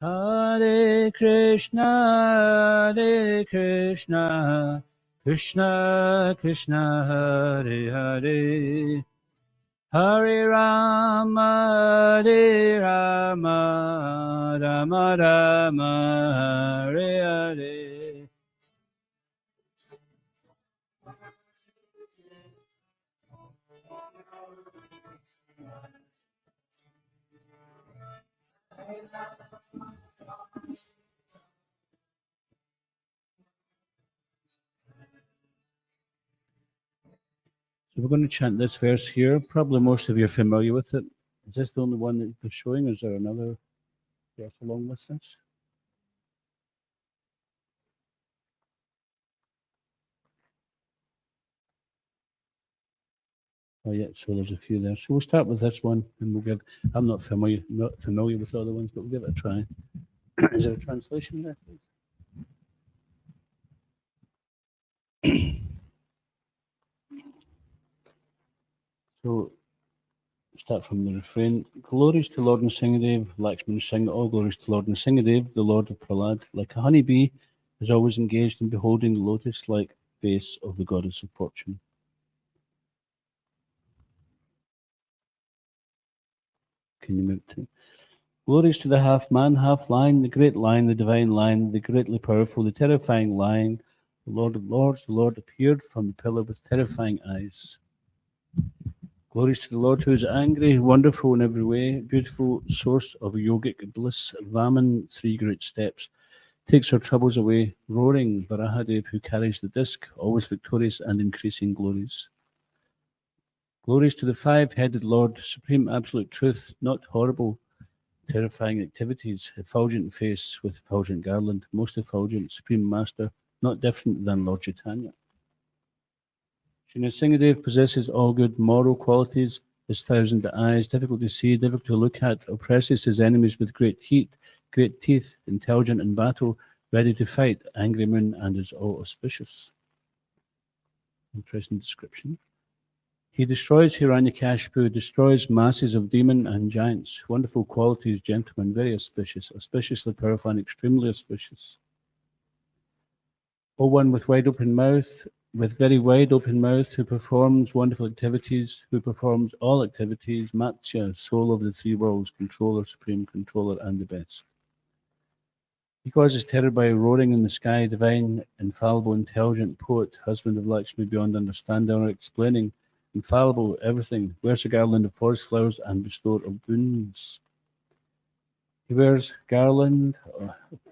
Hare Krishna, Krishna Krishna, Hare Hare, Hare Rama, Hare Rama, Rama Rama, Hare Hare. So we're going to chant this verse here. Probably most of you are familiar with it. Is this the only one that you're showing? Or is there another verse along with this? Oh yeah, so there's a few there. So we'll start with this one, and we'll give. I'm not familiar with the other ones, but we'll give it a try. Is there a translation there, please? So start from the refrain. Glories to Lord Nrisimhadev, Lakshman sing. All glories to Lord Nrisimhadev, the Lord of Prahlad. Like a honeybee, is always engaged in beholding the lotus-like face of the goddess of fortune. Can you move to? Glories to the half man, half lion, the great lion, the divine lion, the greatly powerful, the terrifying lion, the Lord of lords. The Lord appeared from the pillar with terrifying eyes. Glories to the Lord who is angry, wonderful in every way, beautiful source of yogic bliss, Vaman, 3 great steps, takes our troubles away, roaring Varahadev who carries the disc, always victorious and increasing glories. Glories to the 5-headed Lord, supreme absolute truth, not horrible, terrifying activities, effulgent face with effulgent garland, most effulgent, supreme master, not different than Lord Chaitanya. Sri Nrisimhadev possesses all good moral qualities, his 1,000 eyes, difficult to see, difficult to look at, oppresses his enemies with great heat, great teeth, intelligent in battle, ready to fight, angry moon, and is all auspicious. Interesting description. He destroys Hiranyakashipu, destroys masses of demon and giants. Wonderful qualities, gentlemen, very auspicious, auspiciously powerful and extremely auspicious. O one with wide open mouth, with very wide open mouth, who performs wonderful activities, who performs all activities, Matsya, soul of the 3 worlds, controller, supreme controller, and the best. He causes terror by roaring in the sky, divine, infallible, intelligent poet, husband of Lakshmi beyond understanding or explaining, infallible, everything, wears a garland of forest flowers and bestower of boons. He wears garland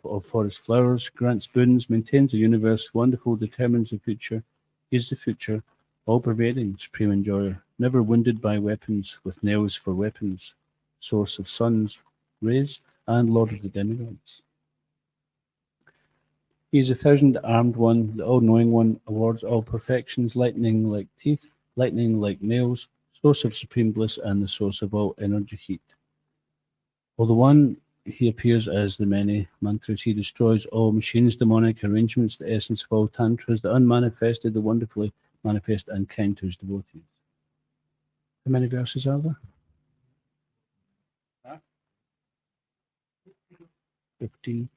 of forest flowers, grants boons, maintains the universe, wonderful, determines the future, is the future, all-pervading, supreme enjoyer, never wounded by weapons, with nails for weapons, source of suns, rays, and lord of the demigods. He is the 1,000-armed one, the all-knowing one, awards all perfections, lightning like teeth, lightning like nails, source of supreme bliss, and the source of all energy heat. Well, the one he appears as the many mantras. He destroys all machines, demonic arrangements, the essence of all tantras, the unmanifested, the wonderfully manifest, and kind to his devotees. How many verses are there? 15.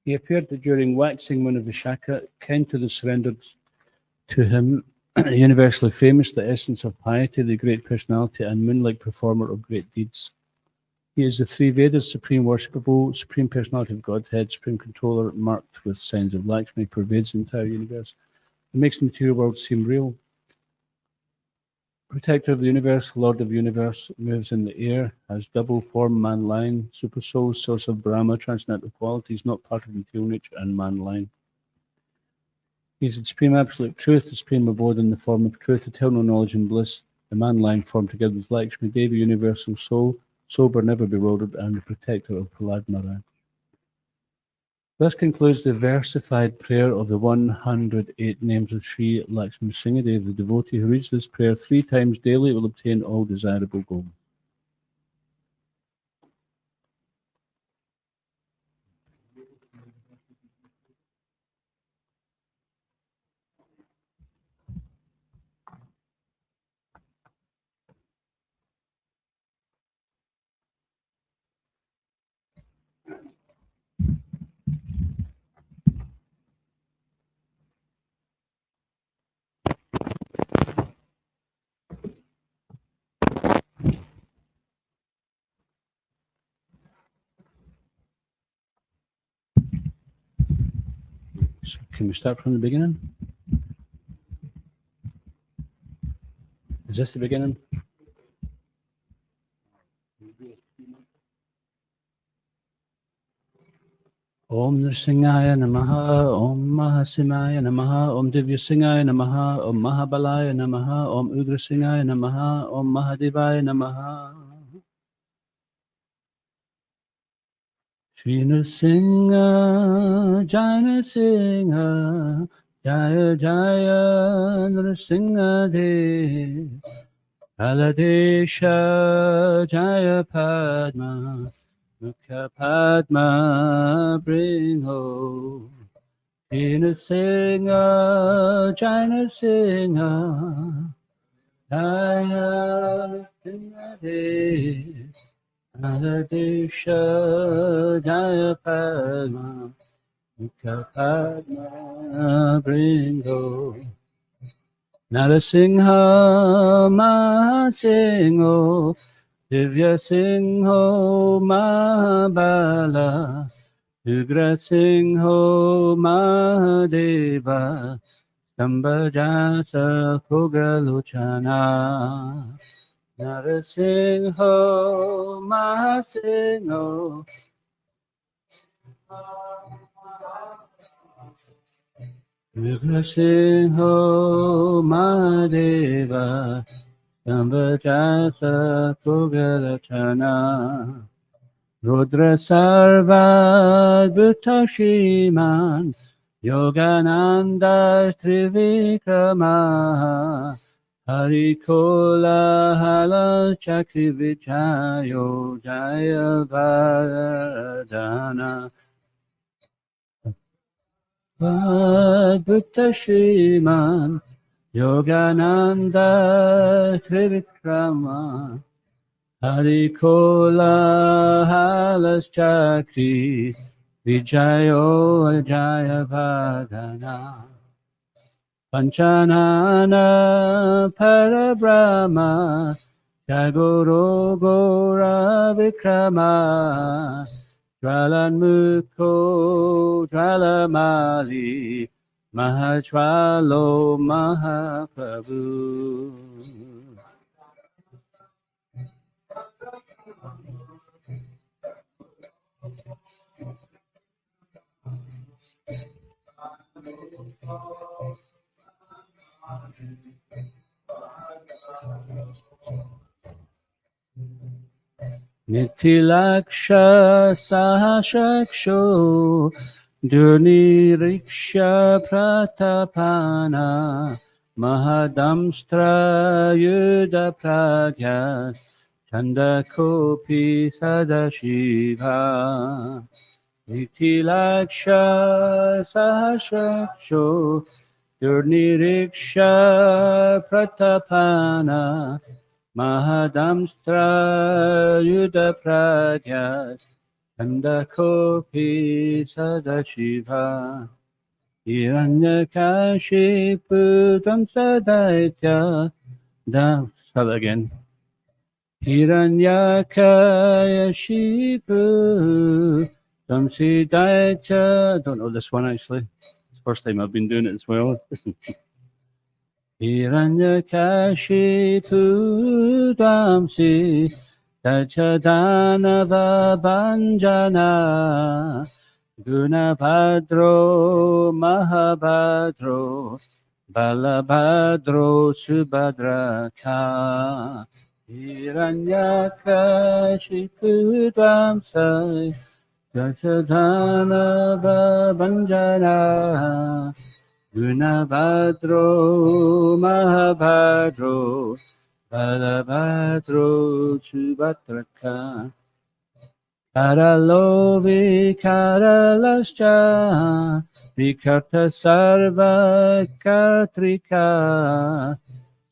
He appeared during waxing moon of Vishaka, kind to the surrendered to him, universally famous, the essence of piety, the great personality, and moon-like performer of great deeds. He is the 3 Vedas, supreme worshipable, supreme personality of Godhead, supreme controller, marked with signs of Lakshmi, pervades the entire universe. It makes the material world seem real. Protector of the universe, Lord of the universe, moves in the air, has double form, man-lion, super soul, source of Brahma, transcendental qualities, not part of material nature, and man-lion. He is the supreme absolute truth, the supreme abode in the form of truth, eternal knowledge and bliss, the man-lion formed together with Lakshmi Devi, universal soul, sober, never bewildered, and the protector of Prahlad Maharaj. This concludes the versified prayer of the 108 names of Sri Lakshman Nrisimhadev. The devotee who reads this prayer 3 times daily will obtain all desirable goals. Can we start from the beginning? Is this the beginning? Om Nrisimhaya Namaha, Om Mahasimhaya Namaha, Om Divyasingaya Namaha, Om Mahabalaya Namaha, Om Ugrasingaya Namaha, Om Mahadevaya Namaha. Shri Nrisimha, Jaya Nrisimha, Jaya Jaya Nrisimhadeva, Aladesha Jaya Padma, Mukha Padma Bringo. Shri Nrisimha, Jaya Nrisimha, Jaya Nrisimhadeva, Aladesha Jaya Padma, Mukha Padma Bringo. Nrisimha Mahasingho, Divyasingho Mahabala, Ugrasingho Mahadeva, Sambhajasa Khugalochana. Nrisimha Mahasingho, Nrisimha Mahadeva, Sambhajasa Khugalochana. Rudra Sarva Bhutashiman, Yogananda Trivikrama, Harikola Hala Chakri Vijayo Jaya Vardhana. Bhutashiman, Yogananda Trivikrama, Harikola Halas Chakri Vijayo Jaya Vardhana. Panchanana Parabrahma, Jagoro Gora Vikrama, Jwalanmukho Jwalamali, Mahajwalo Mahaprabhu. Nitilaksha Sahasraksho, Durniriksha Pratapana, Mahadamstra Yuddha Pragyas, Chandakopi Sadashiva. Nitilaksha Sahasraksho, Durniriksha Pratapana, Mahadamstra Yuddha Pragyas, Chandakopi Sadashiva. Hiranyakashipu Dhamsadaitya. Start again. Hiranyakashipu Dhamsidaitya. Don't know this one actually. It's the first time I've been doing it as well. Hiranyakashipu Dhamsi Dachadanava Bhanjana, Gunabhadro Mahabhadro, Balabhadro Subhadraka. Hiranyakashipu Dhamsi Dachadanava Bhanjana, Gunabhadro Mahabhadro, Balabhadro Subhadraka. Karalo Vikaralascha, Vikarta Sarva Kartrika,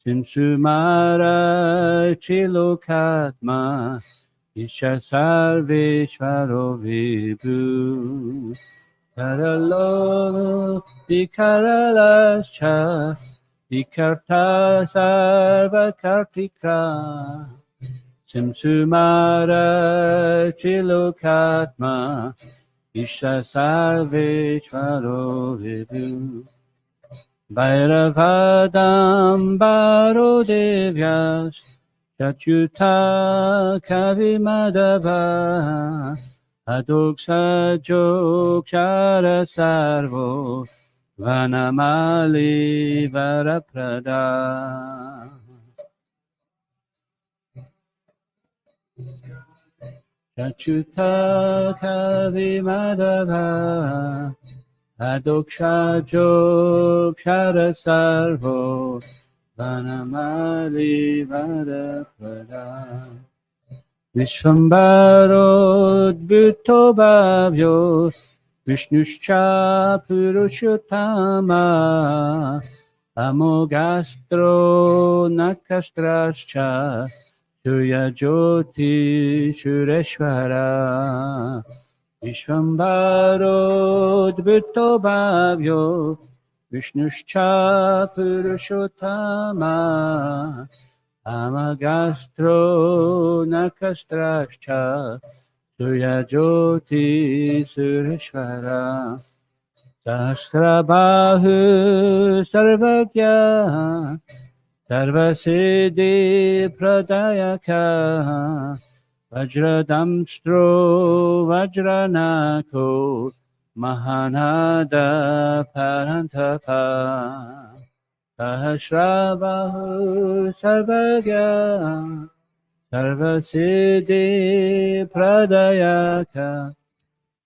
Simsumara Chilokatma, Isha Sarveshvaro Vibhu. Karalo Vikaralascha, Vikarta Sarva Kartrika, Simsumara Chilokatma, Isha Sarveshvaro Vibhu Bhairavadam Baro Devyas Chachuta Kavimadava Adoksa Jokshara Sarvo Vanamali Varaprada Chachuta Kavimadava Adoksha Jokshara Sarvo Vanamali Varaprada Vishvambarodbhuto Bhavyo Vishnuscha Purushottama Amogastro Nakastrascha Surya Jyoti Shureshwara Vishvambarodbhuto Bhavyo Vishnuscha Purushottama Amagastro Nakastrascha Surya Jyoti Sureshwara Sahasrabahu Sarvagya Sarvasiddhi Pradayaka Vajradamstro Vajranako Mahanada Parantapa Sahasrabahu Sarvagya Sarvasiddhi Pradayaka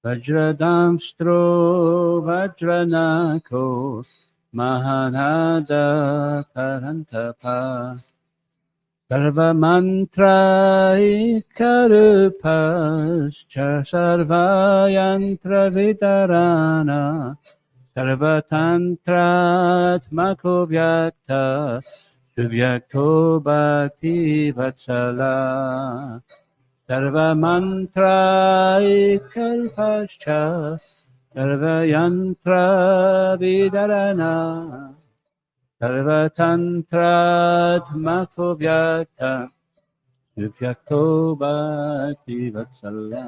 Vajradamstro Vajranako Mahanada Parantapa Sarva Mantra Ikarupas Sarva Yantra Vitarana Sarvatantratmako Vyakta Suvyakto Bhakti Vatsala Sarva Mantra Ikalpascha Sarva Yantra Vidarana Sarvatantratmako Vyakta Suvyakto Bhakti Vatsala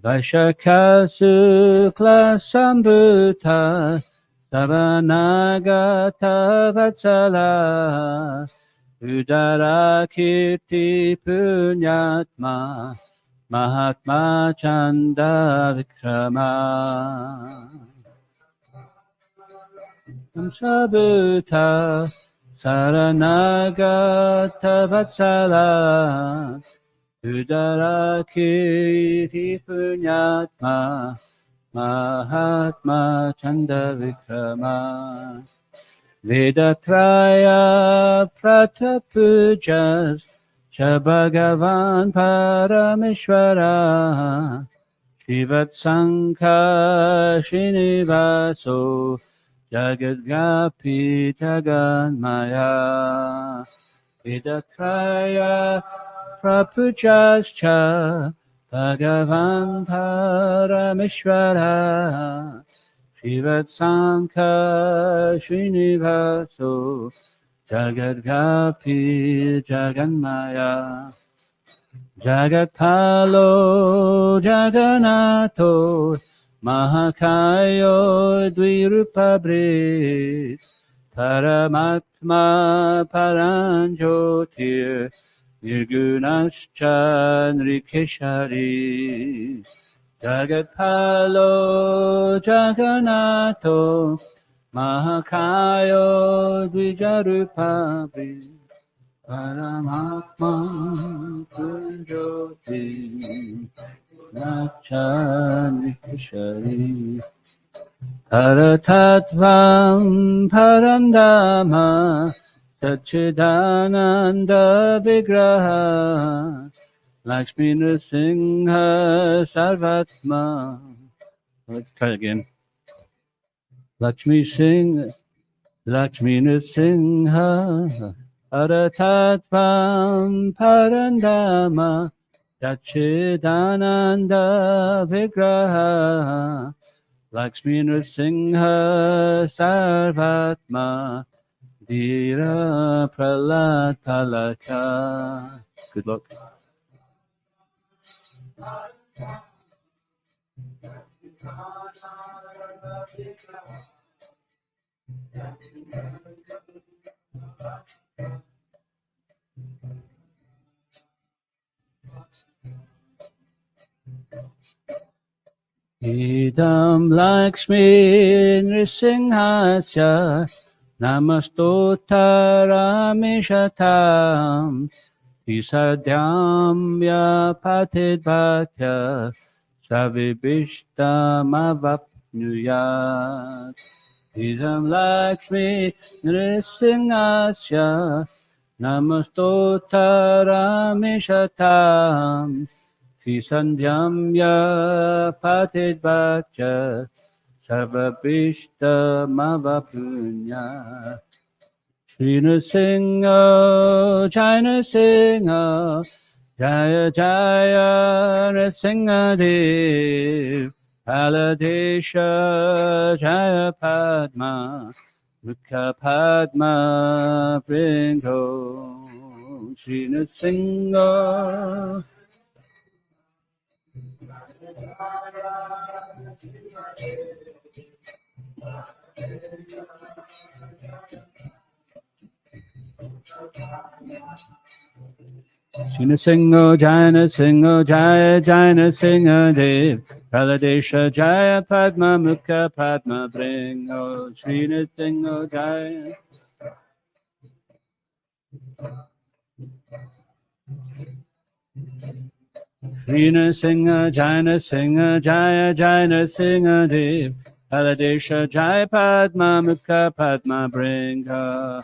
Vaishakha Sukla Sambhuta Savanagata Vatsala Udara Kirti Punyatma Mahatma Chanda Vikrama Sambhuta Saranagata Vatsala Udara Kirti Punyatma Mahatma Chanda Vikrama Vedatraya Pratapujas Shabhagavan Parameshwara Shivatsanka Shinivaso Jagadvyapi Jaganmaya Vedatraya Prapujascha Bhagavan Parameshwara Shivatsanka Srinivaso Jagadvyapi Jaganmaya Jagatpalo Jaganato Mahakayo Dvirupabhrit Paramatma Paranjyotir Nirgunascha Nrikeshari Jagatpalo Jaganato Mahakayo Dvijarupabhrit Paramatma Paranjyotir Nirgunascha Nrikeshari Paratatvam Parandama Satchidananda Vigraha Lakshmi Nrisimha Sarvatma. Let's try again. Lakshmi Nrisimha Paratatvam Parandama Satchidananda Vigraha Lakshmi Nrisimha Sarvatma Dhira Prahlad Palaka. Good luck. Idam Lakshmi Nrisimhasya Namastotaramishatam Tisadyam Yapatid Bhaktya Savibishtamavapnuyat. Idam Lakshmi Nrisimhasya Namastotaramishatam Sandhyam Yapatid Bhaktya Sarvabhishtamavapunya. Shri Nrisimha, Jaya Nrisimha, Jaya Jaya Nrisimhadev, Paladesha Jaya Padma, Mukha Padma Bringo. Shri Nrisimha. Shri Nrisimha, Jaya Nrisimha, Jaya Jaya Nrisimhadev, Praladesha Jaya Padma Mukha Padma Bringo. Shri Nrisimha, Jaya. Shri Nrisimha, Jaya Nrisimha, Jaya Jaya Nrisimhadev, Praladesha Jaya Padma Mukha Padma Bringo.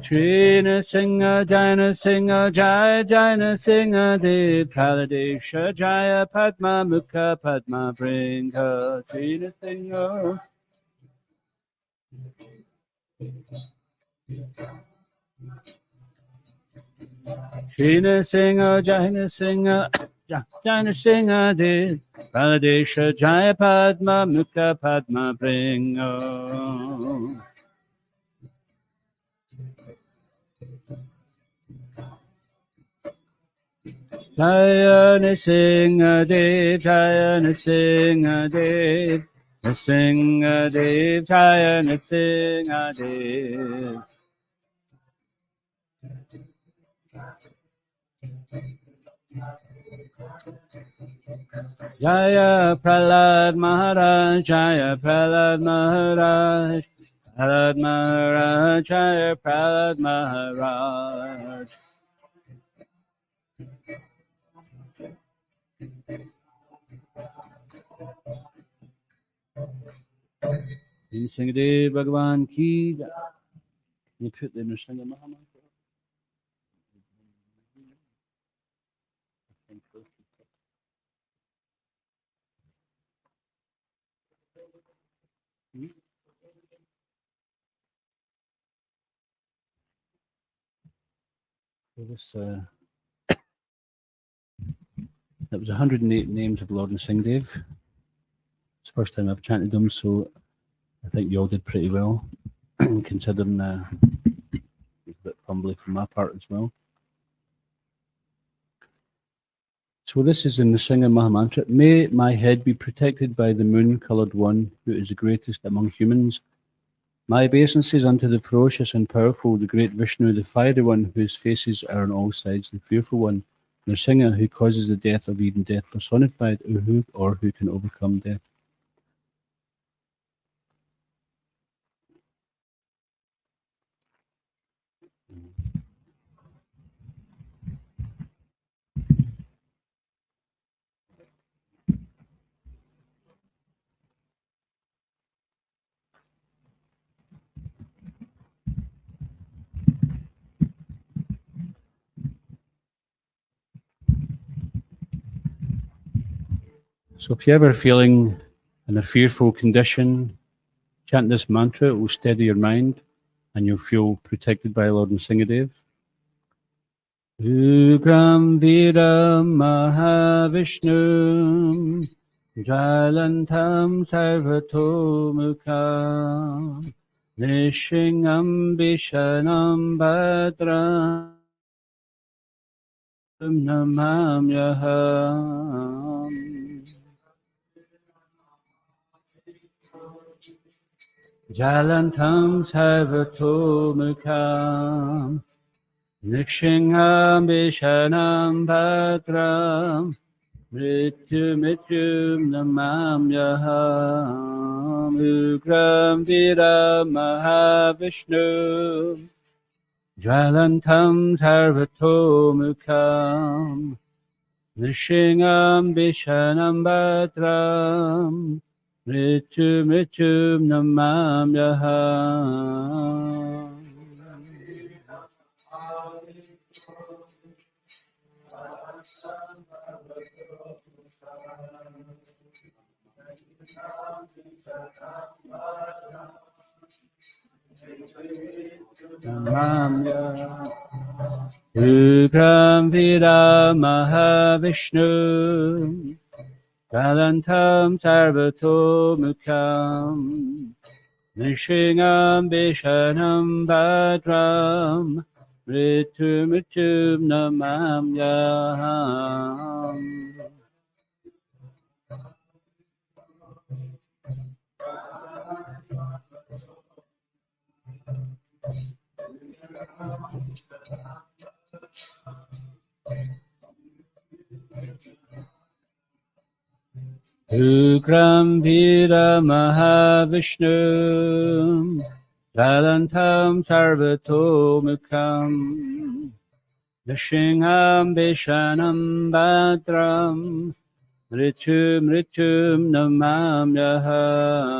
Shri Nrisimha, Jaya Nrisimha, Jaya Jaya Nrisimhadev, Praladesha Jaya Padma Mukha Padma Bringo. Shri Nrisimha. Shri Nrisimha, Jaya Nrisimha, Jaya Nrisimhadev, Praladesha Jaya Padma Mukha Padma Bringo. Jaya Nrisimhadev, Jaya Nrisimhadev, Nrisimhadev, Jaya Nrisimhadev. Jaya Prahlad Maharaj, Jaya Prahlad Maharaj, Prahlad Maharaj, Jaya Prahlad Maharaj. Nrisimhadev Bhagavan ki. Can you put the Nrisimha Mahamant? That was 108 names of Lord Nrisimhadev. It's the first time I've chanted them, so I think you all did pretty well, considering a bit fumbly from my part as well. So this is in the Nrisimha Mahamantra. May my head be protected by the moon-coloured one, who is the greatest among humans. My obeisances unto the ferocious and powerful, the great Vishnu, the fiery one, whose faces are on all sides, the fearful one, Nrisimha, who causes the death of even death personified, or who can overcome death. So if you're ever feeling in a fearful condition, chant this mantra. It will steady your mind and you'll feel protected by Lord Nrisimhadev. Ugram Vidam Mahavishnu Jalantam Sarvatomukam Nishingam Bishanam Badram Namamyaham Jalantam Sarvatomukam Nishingam Bishanam Badram Mrityum Namamyaham Ugram Vira Mahavishnu Jwalantam Sarvatomukam Nishingam Bishanam Bhadram Mrityum Namamyaham Ugram Vira Mahavishnu Galantam Sarvatomukam Nishingam Bishanam Badram Mrityum Namamyaham Ugram Vira Mahavishnu Galantam Sarvatomukam Nishingam Bishanam Badram Mrityum Namamyaham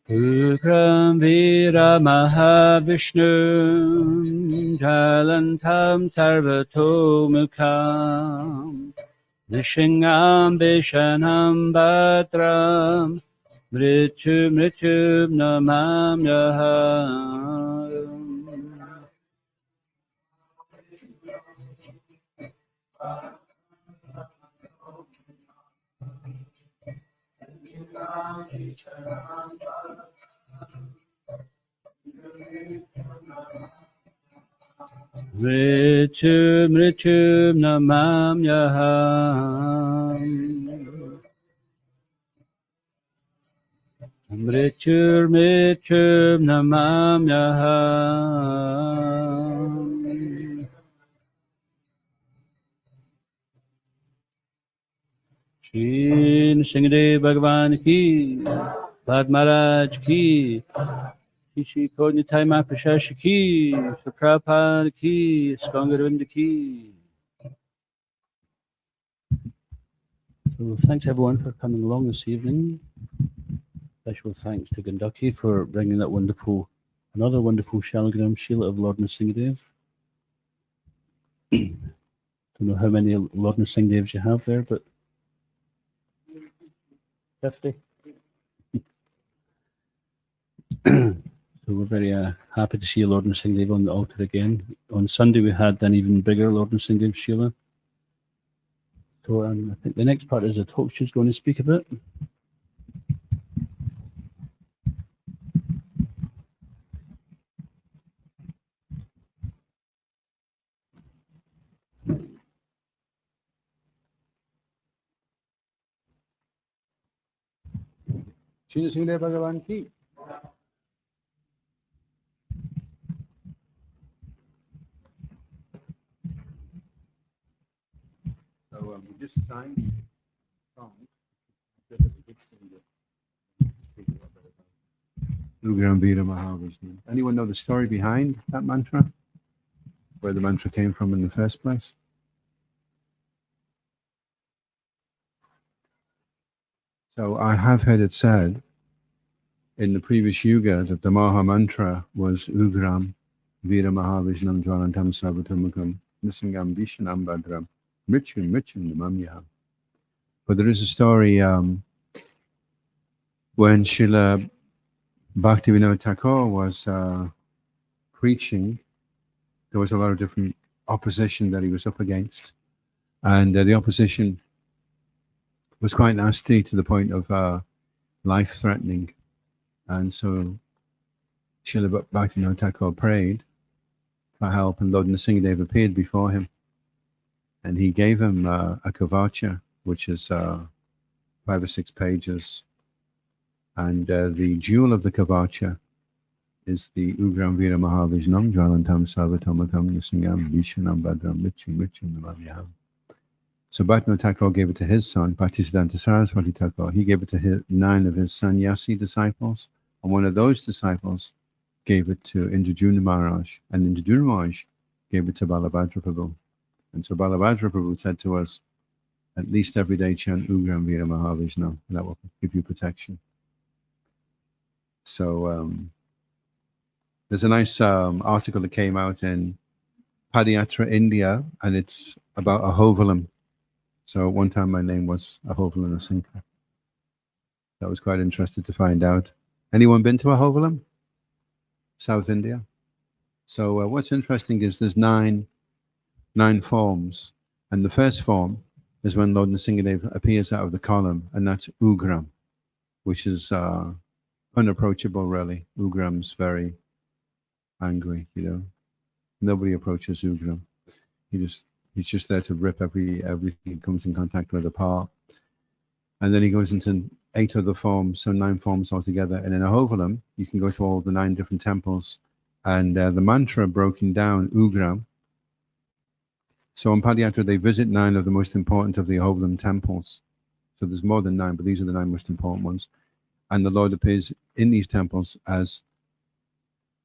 Ugram Vira Mahavishnu Jalantam Sarvatomukam Nishingam Bishanam Badram Mrityum Namamyaham Mrityum Namamyaham Mrityum Namamyaham Shri Nrisimhadeva Bhagavan ki Bhad Maharaj ki Shri Kodnitai Mahaprashash ki Prabhupada ki Skangaravindra ki. So thanks everyone for coming along this evening. Special thanks to Gandaki for bringing that another wonderful Shalagram Sheila of Lord Nrisimhadev. Don't know how many Lord Nrisimhadevs you have there, but 50. So we're very happy to see Lord Nrisimhadev on the altar again. On Sunday we had an even bigger Lord Nrisimhadev Sheila. So I think the next part is the talk she's going to speak about. Shri Nrisimhadeva Bhagavan ki. So we just sang a song. Ugram Vira Mahavishnu. Anyone know the story behind that mantra? Where the mantra came from in the first place? So I have heard it said in the previous yuga that the Maha Mantra was Ugram Vira Mahavishnam Jwalantam Sarvatomukam Nisangam Vishanam Badram Mrityum Namamyaham. But there is a story when Srila Bhaktivinoda Thakur was preaching, there was a lot of different opposition that he was up against. And the opposition was quite nasty to the point of life-threatening. And so Srila Bhaktivinoda Thakur prayed for help, and Lord Nrisimhadeva appeared before him. And he gave him a kavacha, which is 5 or 6 pages. And the jewel of the kavacha is the Ugram Vira Mahavijnam Jwalantam Sarvatomakam Nrisimham Vishanam Badram Michim Namavyaham. So Bhaktivinoda Thakur gave it to his son, Bhaktisiddhanta Saraswati Thakur. He gave it to 9 of his sannyasi disciples. And one of those disciples gave it to Indradyumna Maharaj. And Indradyumna Maharaj gave it to Balabhadra Prabhu. And so Balabhadra Prabhu said to us, at least every day chant Ugram Vira Mahavijnam. That will give you protection. So there's a nice article that came out in Padayatra India, and it's about Ahovalam. So one time my name was Ahovalam Nrisimha. I was quite interested to find out. Anyone been to Ahovalam? South India? So what's interesting is there's nine forms. And the first form is when Lord Nrisimhadeva appears out of the column, and that's Ugram, which is unapproachable, really. Ugram's very angry, you know. Nobody approaches Ugram. He's just there to rip everything he comes in contact with apart. And then he goes into 8 other forms, so 9 forms altogether. And in Ahovalam, you can go to all the 9 different temples. And the mantra broken down, Ugram. So on Padayatra, they visit 9 of the most important of the Ahovalam temples. So there's more than 9, but these are the 9 most important ones. And the Lord appears in these temples as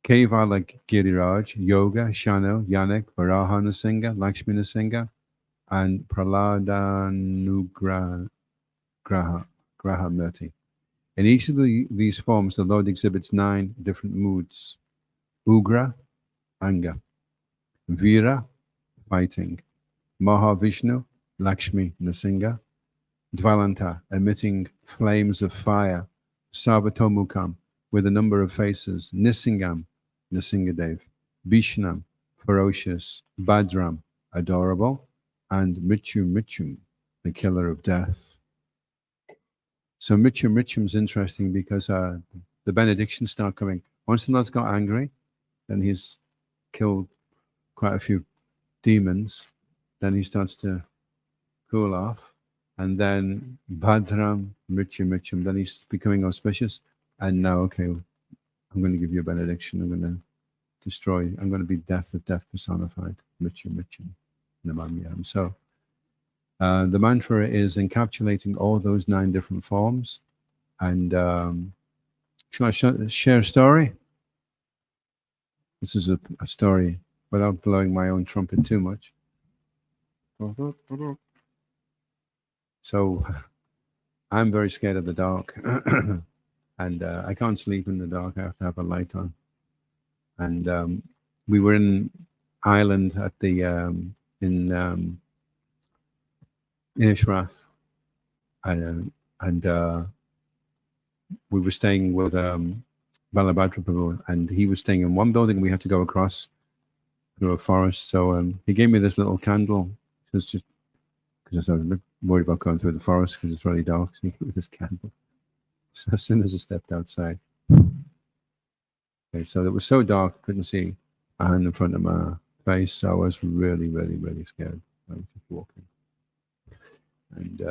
Kevala Giriraj, Yoga, Shano, Yanak, Varaha Nrisimha, Lakshmi Nrisimha, and Praladanuggraha Murti. In each of these forms, the Lord exhibits 9 different moods. Ugra, anger. Vira, fighting. Mahavishnu, Lakshmi Nrisimha. Dvalanta, emitting flames of fire. Sarvatomukam, with a number of faces. Nrisimham, Nrisimhadeva. Vishnam, ferocious. Badram, adorable. And Mrityum, the killer of death. So Mrityum is interesting because the benedictions start coming. Once the Lord's got angry, then he's killed quite a few demons. Then he starts to cool off. And then Bhadram, Mrityum, then he's becoming auspicious. And now, okay, I'm going to give you a benediction. I'm going to destroy. I'm going to be death of death personified. Mrityum, Namamyam. So the mantra is encapsulating all those 9 different forms. And shall I share a story? This is a story without blowing my own trumpet too much. So I'm very scared of the dark. And I can't sleep in the dark. I have to have a light on. And we were in Ireland at the in Ishrath, and we were staying with Balabhadra Prabhu, and he was staying in one building. We had to go across through a forest. So he gave me this little candle. It was just because I was worried about going through the forest because it's really dark. So he gave me this candle. So as soon as I stepped outside, okay, so it was so dark, I couldn't see a hand in front of my face. So I was really, really, really scared. I was just walking. And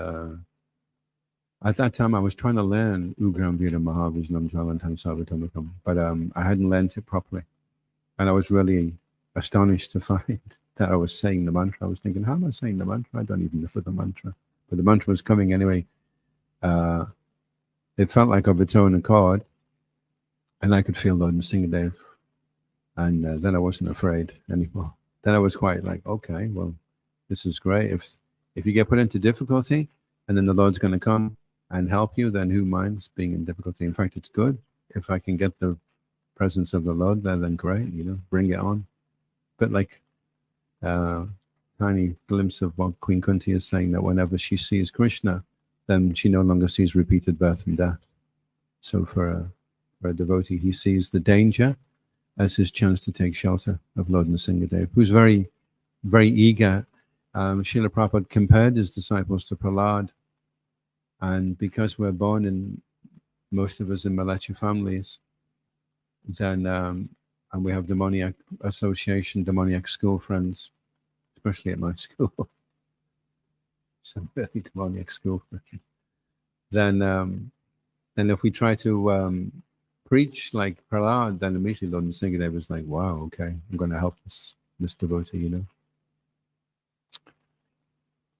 at that time, I was trying to learn Ugram Vira Mahavijnam Jalantam Sarvatomakam, but I hadn't learned it properly. And I was really astonished to find that I was saying the mantra. I was thinking, how am I saying the mantra? I don't even know the mantra. But the mantra was coming anyway. It felt like of its own accord, and I could feel Lord Nrisimhadeva. And then I wasn't afraid anymore. Then I was quite like, okay, well, this is great. If you get put into difficulty, and then the Lord's going to come and help you, then who minds being in difficulty? In fact, it's good. If I can get the presence of the Lord there, then great, bring it on. But like tiny glimpse of what Queen Kunti is saying, that whenever she sees Krishna, then she no longer sees repeated birth and death. So for a devotee, he sees the danger as his chance to take shelter of Lord Nrisimhadeva, who's very, very eager. Srila Prabhupada compared his disciples to Prahlad, and because we're born in, most of us in Malachi families, then and we have demoniac association, demoniac school friends, especially at my school, some very demoniac school friends. Then if we try to preach like Prahlad, then immediately Lord Nrisimhadeva was like, wow, okay, I'm going to help this devotee, you know.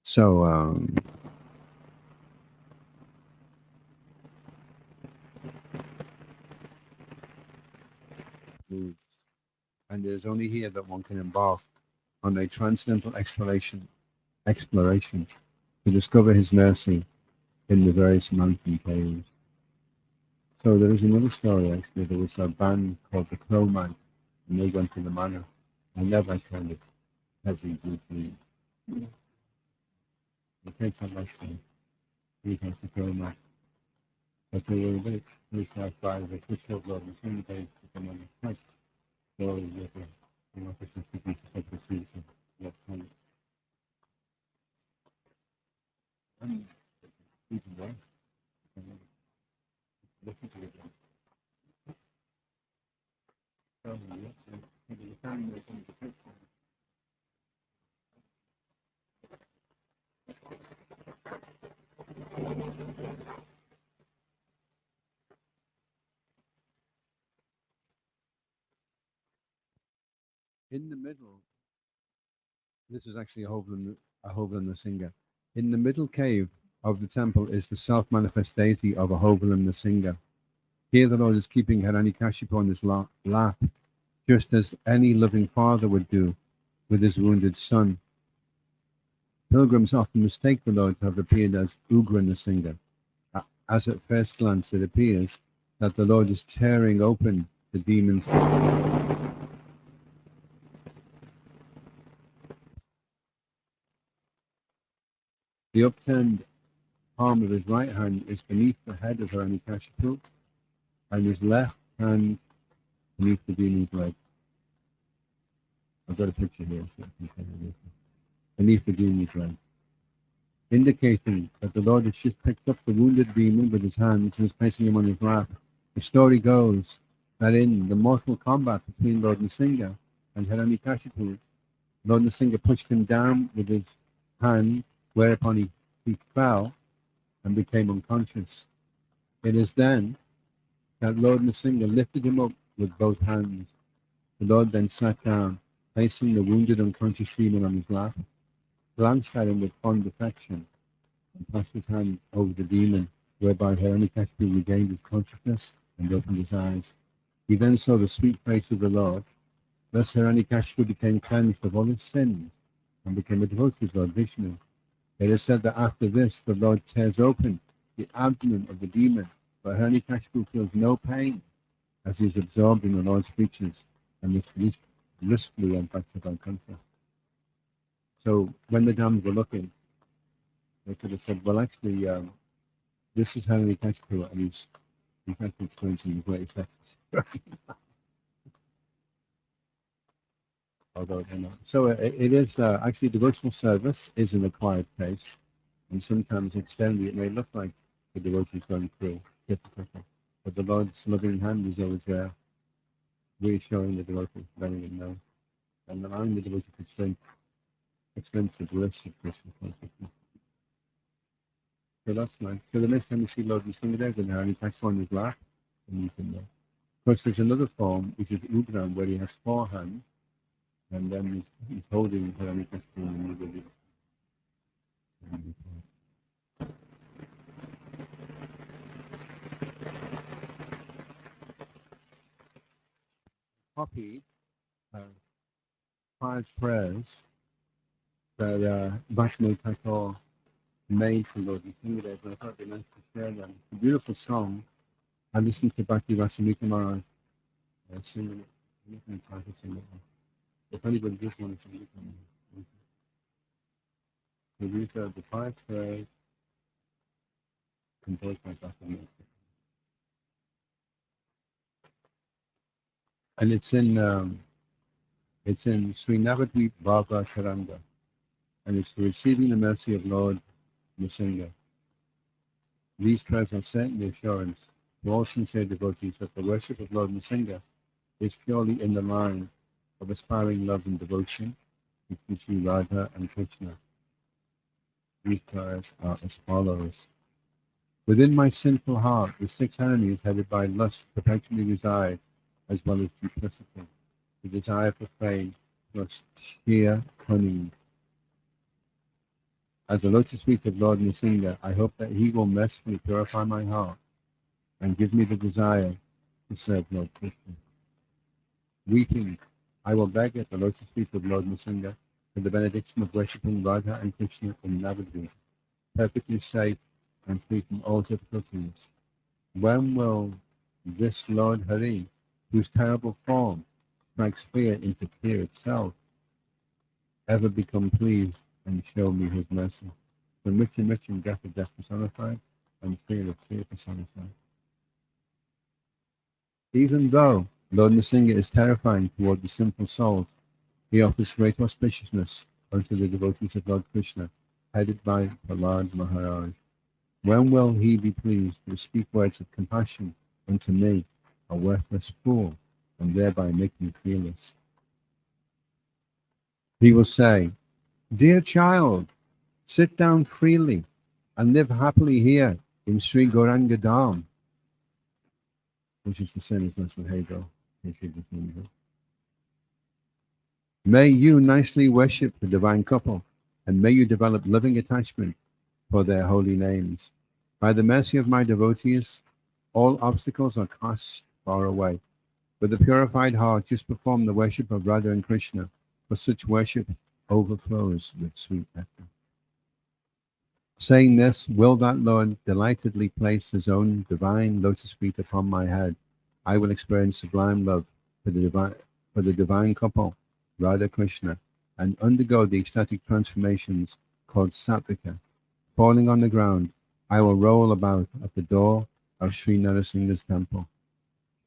So and there's only here that one can embark on a transcendental exploration to discover his mercy in the various mountain caves. So there is another story actually. There was a band called the Crowman, and they went to the manor, and that kind of heavy duty. They take that last time. We have the Crowman. But they were a bit close by the Christopher Lord and some days to come on the quite slowly with the officers to take the seats of that kind. And even there, listen to it. In the middle, this is actually a Hovland Nrsimha. In the middle cave of the temple is the self-manifest deity of a Hovland Nrsimha. Here the Lord is keeping Hiranyakashipu on his lap, just as any loving father would do with his wounded son. Pilgrims often mistake the Lord to have appeared as Ugra Nrsimha, as at first glance it appears that the Lord is tearing open the demon's. The upturned palm of his right hand is beneath the head of Hiranyakashipu, and his left hand beneath the demon's leg. I've got a picture here. So beneath the demon's leg, indicating that the Lord has just picked up the wounded demon with his hands and is placing him on his lap. The story goes that in the mortal combat between Lord Nrsimha and Hiranyakashipu, Lord Nrsimha pushed him down with his hand, whereupon he fell and became unconscious. It is then that Lord Nrsimha lifted him up with both hands. The Lord then sat down, placing the wounded unconscious demon on his lap, glanced at him with fond affection, and passed his hand over the demon, whereby Hiranyakashipu regained his consciousness and opened his eyes. He then saw the sweet face of the Lord. Thus Hiranyakashipu became cleansed of all his sins and became a devotee of Lord Vishnu. It is said that after this, the Lord tears open the abdomen of the demon, but Hiranyakashipu feels no pain as he is absorbed in the Lord's features and is blissfully went back to Vaikuntha. So when the Dhammas were looking, they could have said, well, actually, this is Hiranyakashipu, and he's actually experiencing the great effects. Although they're not. So it is actually devotional service is an acquired taste, and sometimes externally it may look like the devotee is going through difficulty, but the Lord's loving hand is always there, reassuring the devotee, letting him know, and allowing the devotee to experience the bliss of Krishna consciousness. So that's nice. So the next time you see Lord Nrisimhadeva in there, and he takes one in his lap, and you can of course, there's another form, which is Ugram, where he has 4 hands, and then he's holding Hiranyakashipu in the middle. Copied 5 prayers that Bhakti Thakur made for Lord Nrisimhadeva, and I thought it'd be nice to share them. A beautiful song. I listened to Bhakti Vasamika Maharaj sing it. I'm not going to try to sing it. If anybody just wants to sing it, so these are the 5 prayers composed by Bhakti. And it's in Sri Navadvip Bhava Taranga, and it's for receiving the mercy of Lord Nrisimha. These prayers are set in the assurance to all sincere devotees that the worship of Lord Nrisimha is purely in the line of aspiring love and devotion to Sri Radha and Krishna. These prayers are as follows. Within my sinful heart, the 6 enemies headed by lust perpetually reside, as well as duplicity, the desire for fame, plus sheer cunning. As the lotus feet of Lord Nrisimha, I hope that he will mercifully purify my heart and give me the desire to serve Lord Krishna. Weeping, I will beg at the lotus feet of Lord Nrisimha for the benediction of worshipping Radha and Krishna in Navadvip, perfectly safe and free from all difficulties. When will this Lord Hari, whose terrible form strikes fear into fear itself, ever become pleased and show me his mercy? When Mrityum death of death personified, and fear of fear personified. Even though Lord Nrisimha is terrifying toward the simple souls, he offers great auspiciousness unto the devotees of Lord Krishna, headed by Prahlad Maharaj. When will he be pleased to speak words of compassion unto me, a worthless fool, and thereby make me fearless? He will say, Dear child, sit down freely and live happily here in Sri Gauranga Dham, which is the same as Nrisimhadeva. May you nicely worship the divine couple, and may you develop loving attachment for their holy names. By the mercy of my devotees, all obstacles are cast far away. With a purified heart, just perform the worship of Radha and Krishna, for such worship overflows with sweet nectar. Saying this, will that Lord delightedly place his own divine lotus feet upon my head, I will experience sublime love for the divine couple, Radha Krishna, and undergo the ecstatic transformations called sattvika. Falling on the ground, I will roll about at the door of Sri Nrisimha's temple.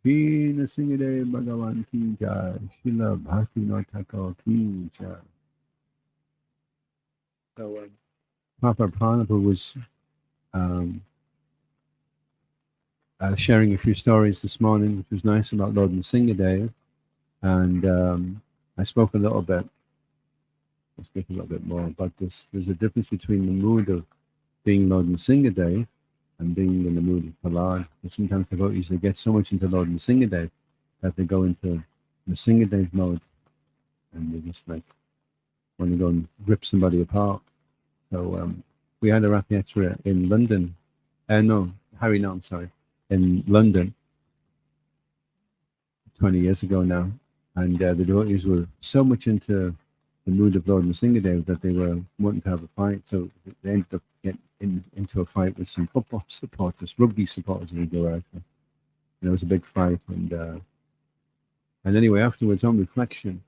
Shri Nrisimhadeva Bhagavan ki jai, Srila Bhaktivinoda Thakur ki jai. So, Papa Pranapa was sharing a few stories this morning, which was nice, about Lord Nrisimhadeva, and I spoke a little bit. I'll speak a little bit more about this. There's a difference between the mood of being Lord Nrisimhadeva and being in the mood of Prahlad. And sometimes devotees, they get so much into Lord Nrisimhadeva that they go into Nrisimhadeva mode, and they just like want to go and rip somebody apart. So we had a Rath Yatra in London. In London 20 years ago now. And the devotees were so much into the mood of Lord Nrisimhadeva that they were wanting to have a fight. So they ended up getting into a fight with some football supporters, rugby supporters in the Goa. And it was a big fight. And anyway, afterwards, on reflection,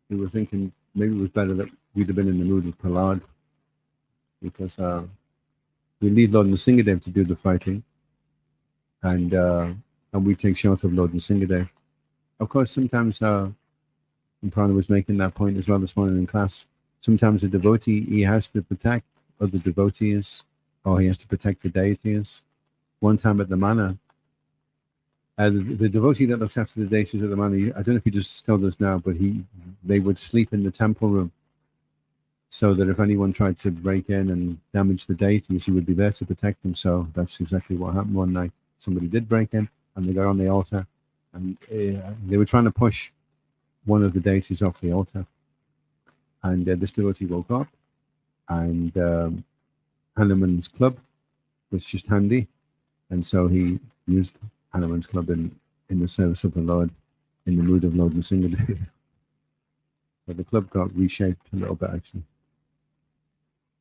we were thinking maybe it was better that we'd have been in the mood of Prahlad, because we leave Lord Nrisimhadeva to do the fighting, and we take shelter of Lord Nrisimhadeva. Of course, sometimes, and Prana was making that point as well this morning in class, sometimes a devotee, he has to protect other devotees, or he has to protect the deities. One time at the Mana, the devotee that looks after the deities at the Mana, I don't know if he just still does now, but they would sleep in the temple room, so that if anyone tried to break in and damage the deities, he would be there to protect them. So that's exactly what happened one night. Somebody did break in, and they got on the altar, and they were trying to push one of the deities off the altar. And this devotee woke up, and Hanuman's club was just handy, and so he used Hanuman's club in the service of the Lord, in the mood of Lord Nrisimhadeva. But the club got reshaped a little bit, actually.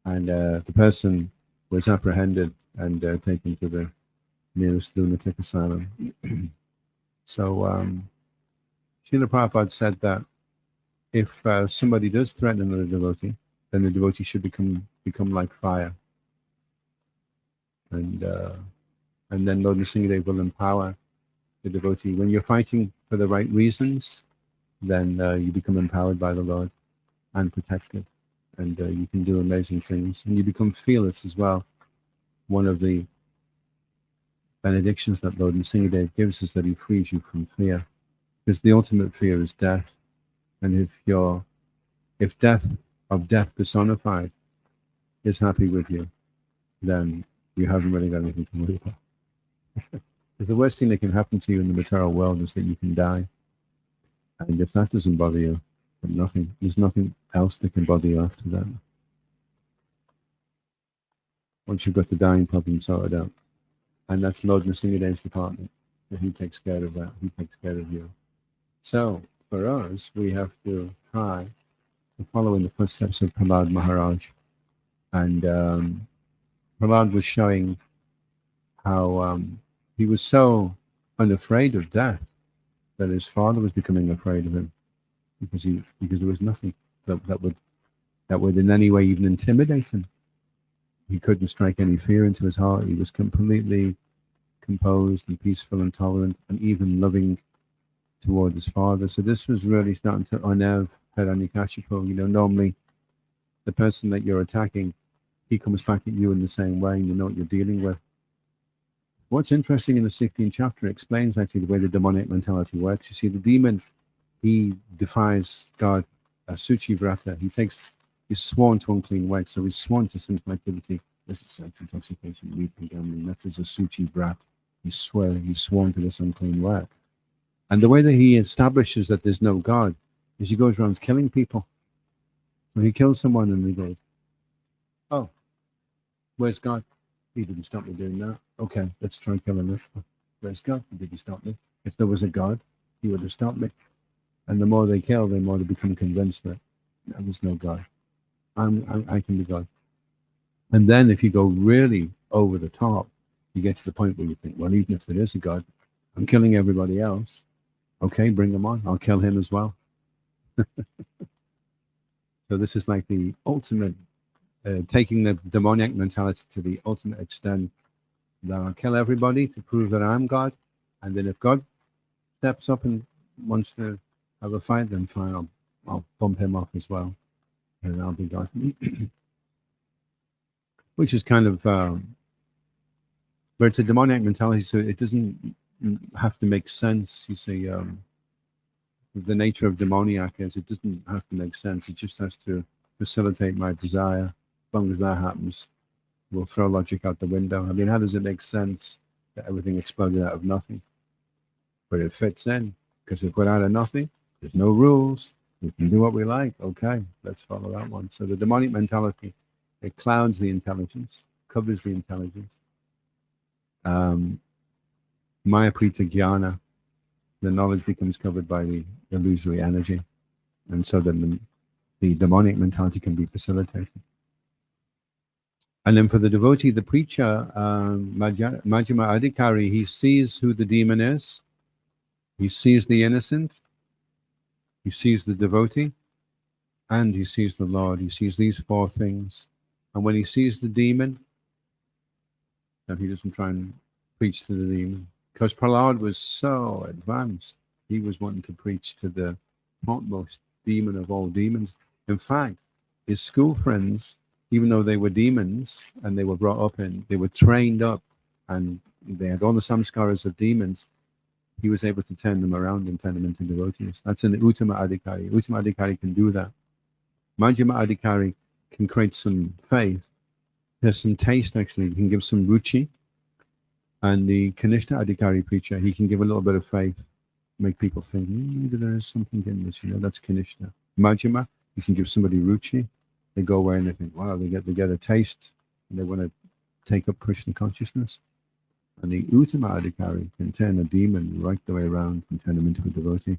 And the person was apprehended and taken to the nearest lunatic asylum. So Srila Prabhupada said that if somebody does threaten another devotee, then the devotee should become like fire. And then Lord Nrisimhadeva will empower the devotee. When you're fighting for the right reasons, then you become empowered by the Lord and protected. And you can do amazing things. And you become fearless as well. One of the benedictions that Lord Nrisimhadeva gives is that he frees you from fear. Because the ultimate fear is death. And if death personified is happy with you, then you haven't really got anything to worry about. Because the worst thing that can happen to you in the material world is that you can die. And if that doesn't bother you, then there's nothing else that can bother you after that. Once you've got the dying problem sorted out. And that's Lord Nrisimhadeva's department. He takes care of that. He takes care of you. So, for us, we have to try to follow in the footsteps of Prahlad Maharaj. And Prahlad was showing how he was so unafraid of death that his father was becoming afraid of him because there was nothing that would in any way even intimidate him. He couldn't strike any fear into his heart. He was completely composed and peaceful and tolerant and even loving toward his father. So this was really starting to unnerve Hiranyakashipu. Normally the person that you're attacking, he comes back at you in the same way and you know what you're dealing with. What's interesting in the 16th chapter explains actually the way the demonic mentality works. You see, the demon, he defies God, Suchi Vrata. He's sworn to unclean work, so he's sworn to sinful activity. This is sex, intoxication, weeping, gambling. That is a Suchi Vrat. He's sworn to this unclean work. And the way that he establishes that there's no God is he goes around killing people. When he kills someone and he goes, oh, where's God? He didn't stop me doing that. Okay, let's try killing this. Where's God? He didn't stop me. If there was a God, he would have stopped me. And the more they kill, the more they become convinced that there's no God. I can be God. And then if you go really over the top, you get to the point where you think, well, even if there is a God, I'm killing everybody else. Okay, bring them on. I'll kill him as well. So this is like the ultimate, taking the demoniac mentality to the ultimate extent, that I'll kill everybody to prove that I'm God. And then if God steps up and wants to have a fight, then fine, I'll bump him off as well. And I'll be God. Which is kind of, but it's a demoniac mentality, so it doesn't have to make sense. You see, the nature of demoniac is it doesn't have to make sense. It just has to facilitate my desire. As long as that happens, we'll throw logic out the window. I mean, how does it make sense that everything exploded out of nothing? But it fits in, because if we're out of nothing, there's no rules. We can do what we like. Okay, let's follow that one. So the demonic mentality, it clouds the intelligence, covers the intelligence. Maya Prita Jnana, the knowledge becomes covered by the illusory energy. And so then the demonic mentality can be facilitated. And then for the devotee, the preacher, Majjhima Adhikari, he sees who the demon is. He sees the innocent. He sees the devotee. And he sees the Lord. He sees these four things. And when he sees the demon, then he doesn't try and preach to the demon. Because Prahlad was so advanced. He was wanting to preach to the topmost demon of all demons. In fact, his school friends, even though they were demons and they were brought up they were trained up and they had all the samskaras of demons, he was able to turn them around and turn them into devotees. That's an Uttama Adhikari. Uttama Adhikari can do that. Majjhima Adhikari can create some faith. There's some taste, actually. He can give some ruchi. And the Kanishta Adhikari preacher, he can give a little bit of faith, make people think, maybe there is something in this, that's Kanishta. Majjhima, you can give somebody ruchi. They go away and they think, wow, they get a taste, and they want to take up Krishna consciousness. And the Uttama Adhikari can turn a demon right the way around and turn him into a devotee.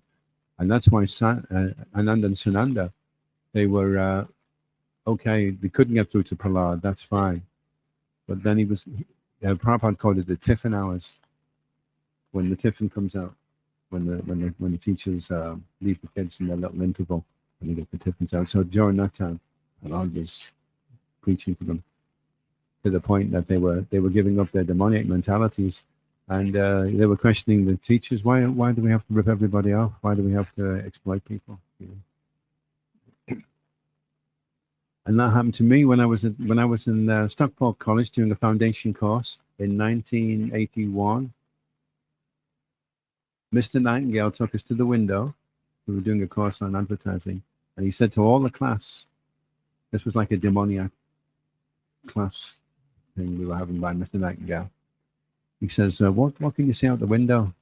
And that's why Ananda and Sananda, they were, okay, they couldn't get through to Prahlad, that's fine. But then Prabhupada called it the tiffin hours. When the tiffin comes out, when the teachers leave the kids in their little interval, and they get the tiffins out. So during that time, Prahlad was preaching to them to the point that they were giving up their demoniac mentalities And they were questioning the teachers, why do we have to rip everybody off? Why do we have to exploit people? You know? And that happened to me when I was in Stockport College doing a foundation course in 1981. Mr. Nightingale took us to the window. We were doing a course on advertising, and he said to all the class, this was like a demoniac class thing we were having by Mr. Nightingale. He says, what can you see out the window?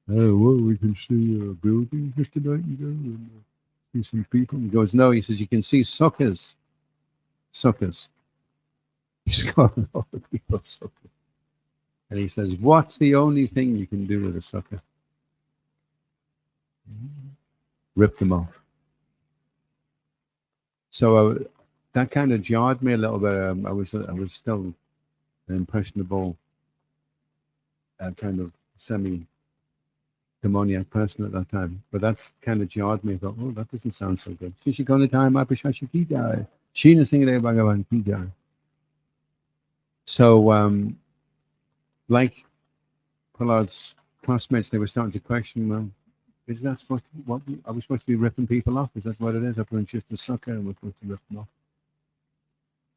Oh, well, we can see a building, Mr. Nightingale, and see some people. He goes, no, he says, you can see suckers. Suckers. He's got a lot of people suckers. And he says, what's the only thing you can do with a sucker? Rip them off. So that kind of jarred me a little bit. I was still an impressionable, kind of semi-demoniac person at that time. But that kind of jarred me. I thought, oh, that doesn't sound so good. So, like Prahlad's classmates, they were starting to question, well, is that supposed to, what are we supposed to be ripping people off? Is that what it is? Everyone's just a sucker and we're supposed to rip them off.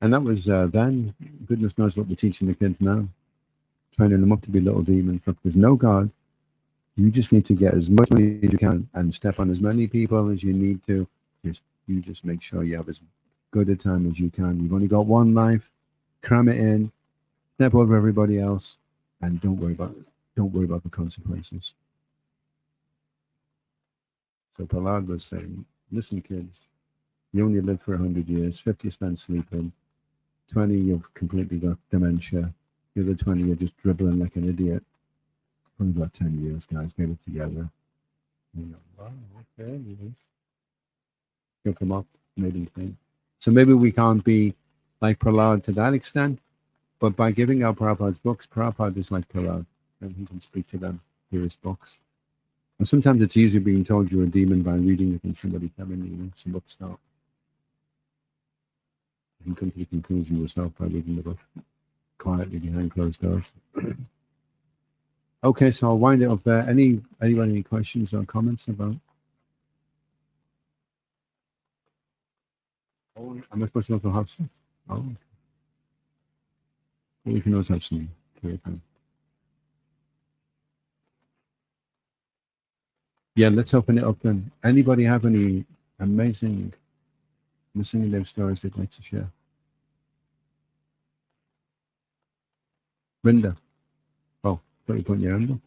And that was then. Goodness knows what we're teaching the kids now. Training them up to be little demons. Look, there's no God. You just need to get as much money as you can and step on as many people as you need to. You just make sure you have as good a time as you can. You've only got one life. Cram it in. Step over everybody else, and don't worry about the consequences. So Prahlad was saying, listen, kids, you only live for 100 years. 50 you spend sleeping. 20 you've completely got dementia. The other 20 you're just dribbling like an idiot. Only got 10 years, guys. Get it together. You know, wow, okay. You'll come up, maybe think. So maybe we can't be like Prahlad to that extent, but by giving out Prabhupada's books, Prabhupada is like Prahlad, and he can speak to them, hear his books. And sometimes it's easier being told you're a demon by reading it than somebody telling you, some books start. You can come to the conclusion yourself by reading the book quietly behind closed doors. Okay, so I'll wind it up there. Anyone any questions or comments about? Oh, am I supposed to also have some? Oh, okay. Well, we can also have some. Yeah, let's open it up then. Anybody have any amazing Nrisimhadeva stories they'd like to share? Rinda. Oh, thought you put your hand up.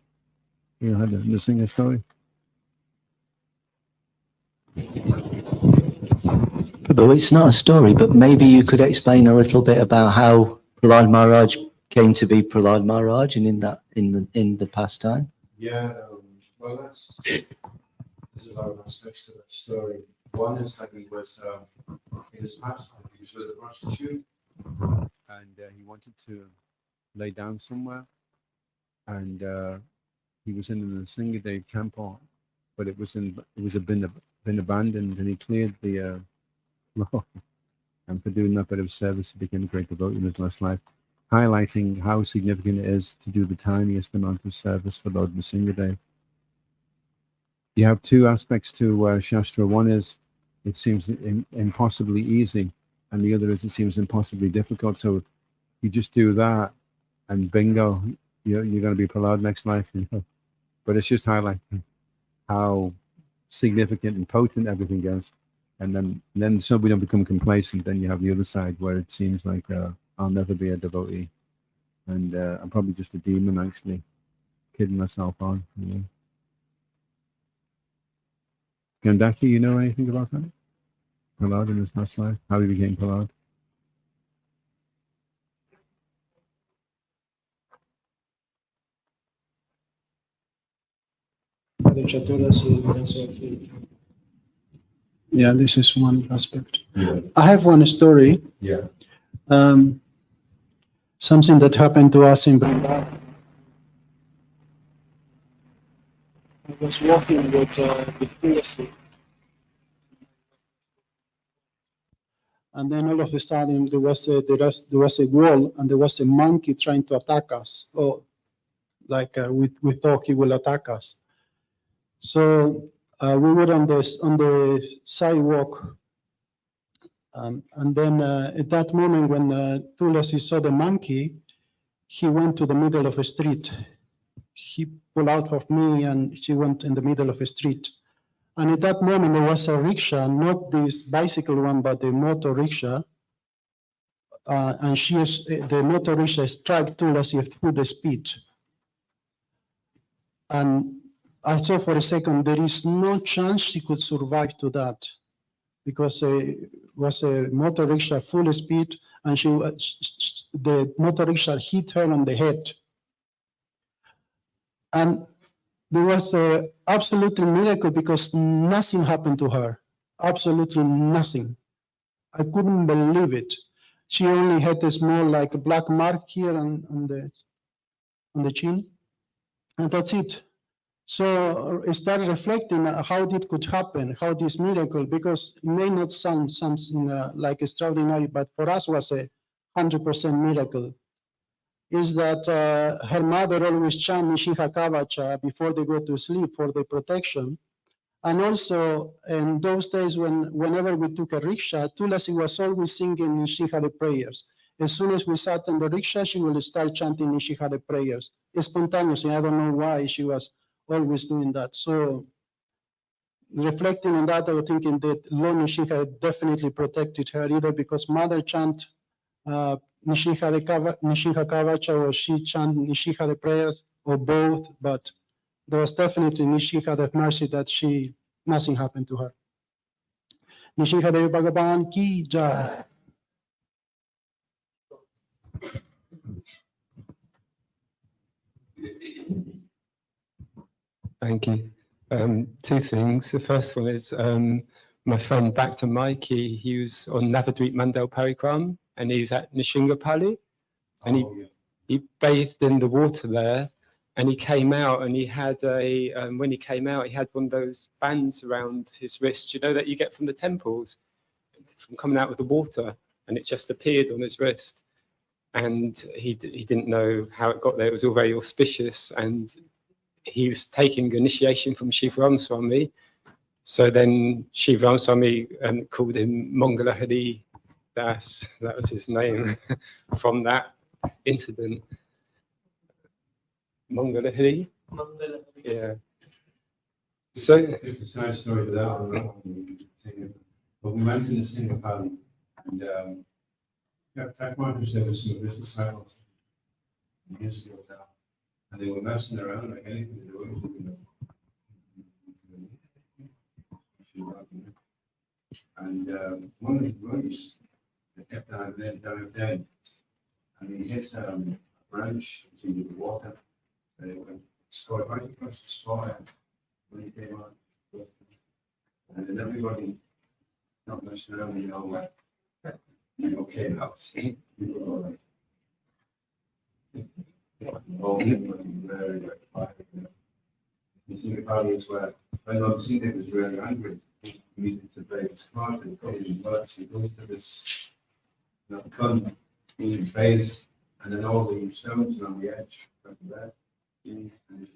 You had a Nrisimha story? Prabhu, it's not a story, but maybe you could explain a little bit about how Prahlad Maharaj came to be Prahlad Maharaj and in the pastime. Yeah, well, there's a lot of aspects to that story. One is that he was in his past life, he was with a prostitute, and he wanted to lay down somewhere, and he was in the Nrisimhadeva temple, but it was been abandoned, and he cleared the floor. And for doing that bit of service, he became a great devotee in his last life, highlighting how significant it is to do the tiniest amount of service for Lord Nrisimhadeva. You have two aspects to Shastra. One is it seems impossibly easy, and the other is it seems impossibly difficult. So you just do that, and bingo, you're going to be Prahlad next life. You know? But it's just highlighting how significant and potent everything is. And then so we don't become complacent. Then you have the other side where it seems like I'll never be a devotee, and I'm probably just a demon, actually, kidding myself on. You know? Gandaki, you know anything about that? Prahlad in his past life? How he became Prahlad? Yeah, this is one aspect. Yeah. I have one story. Yeah. Something that happened to us in Vrindavan. I was walking with Tulasi. And then all of a sudden there was a wall, and there was a monkey trying to attack us. Oh, like we thought he will attack us. So we were on the sidewalk, and then at that moment when Tulasi saw the monkey, he went to the middle of a street. He pulled out of me, and she went in the middle of a street. And at that moment, there was a rickshaw, not this bicycle one, but the motor rickshaw. And the motor rickshaw struck Tulasi through the speed. And I thought for a second, there is no chance she could survive to that, because it was a motor rickshaw full speed, and the motor rickshaw hit her on the head. And there was a absolutely miracle, because nothing happened to her, absolutely nothing. I couldn't believe it. She only had a small, like a black mark here on the chin, and that's it. So I started reflecting how it could happen, how this miracle, because it may not sound something like extraordinary, but for us was a 100% miracle, is that her mother always chant Nrisimha Kavacha before they go to sleep for the protection. And also in those days whenever we took a rickshaw, Tulasi was always singing Nrisimha the prayers. As soon as we sat in the rickshaw, she will start chanting Nrisimha the prayers, spontaneously. I don't know why she was always doing that. So reflecting on that, I was thinking that Lord Nrisimha definitely protected her, either because mother chant Nrisimha Kavacha, or she chant Nrisimha the prayers, or both, but there was definitely Nrisimha the mercy that nothing happened to her. Nrisimhadeva Bhagavan ki jai. Thank you. Two things. The first one is my friend back to Mikey. He was on Navadweep Mandal Parikram, and he was at Nishingapali, and he bathed in the water there, and he came out, and he had when he came out, he had one of those bands around his wrist, you know, that you get from the temples, from coming out of the water, and it just appeared on his wrist, and he didn't know how it got there. It was all very auspicious, and he was taking initiation from Shiva Ram Swami. So then Shiva Ram Swami called him Mangala Hari Das. That was his name from that incident. Mangala Hari? Yeah. So It's a side story for that one. But we went to the Singapore, and Takwan, who said was some of this disciples years ago now, and they were messing around like anything to do. And one of the boys that kept down dead, and he hit a branch into the water, and it went scored right across the spot when he came on. And then everybody not messing around, came out. People were like, very, very quiet. You think about it as well. When Nrisimha was really angry, he needed to break his heart and cover his blood. So he goes to this gun in his face, and then all the stones on the edge of that. And if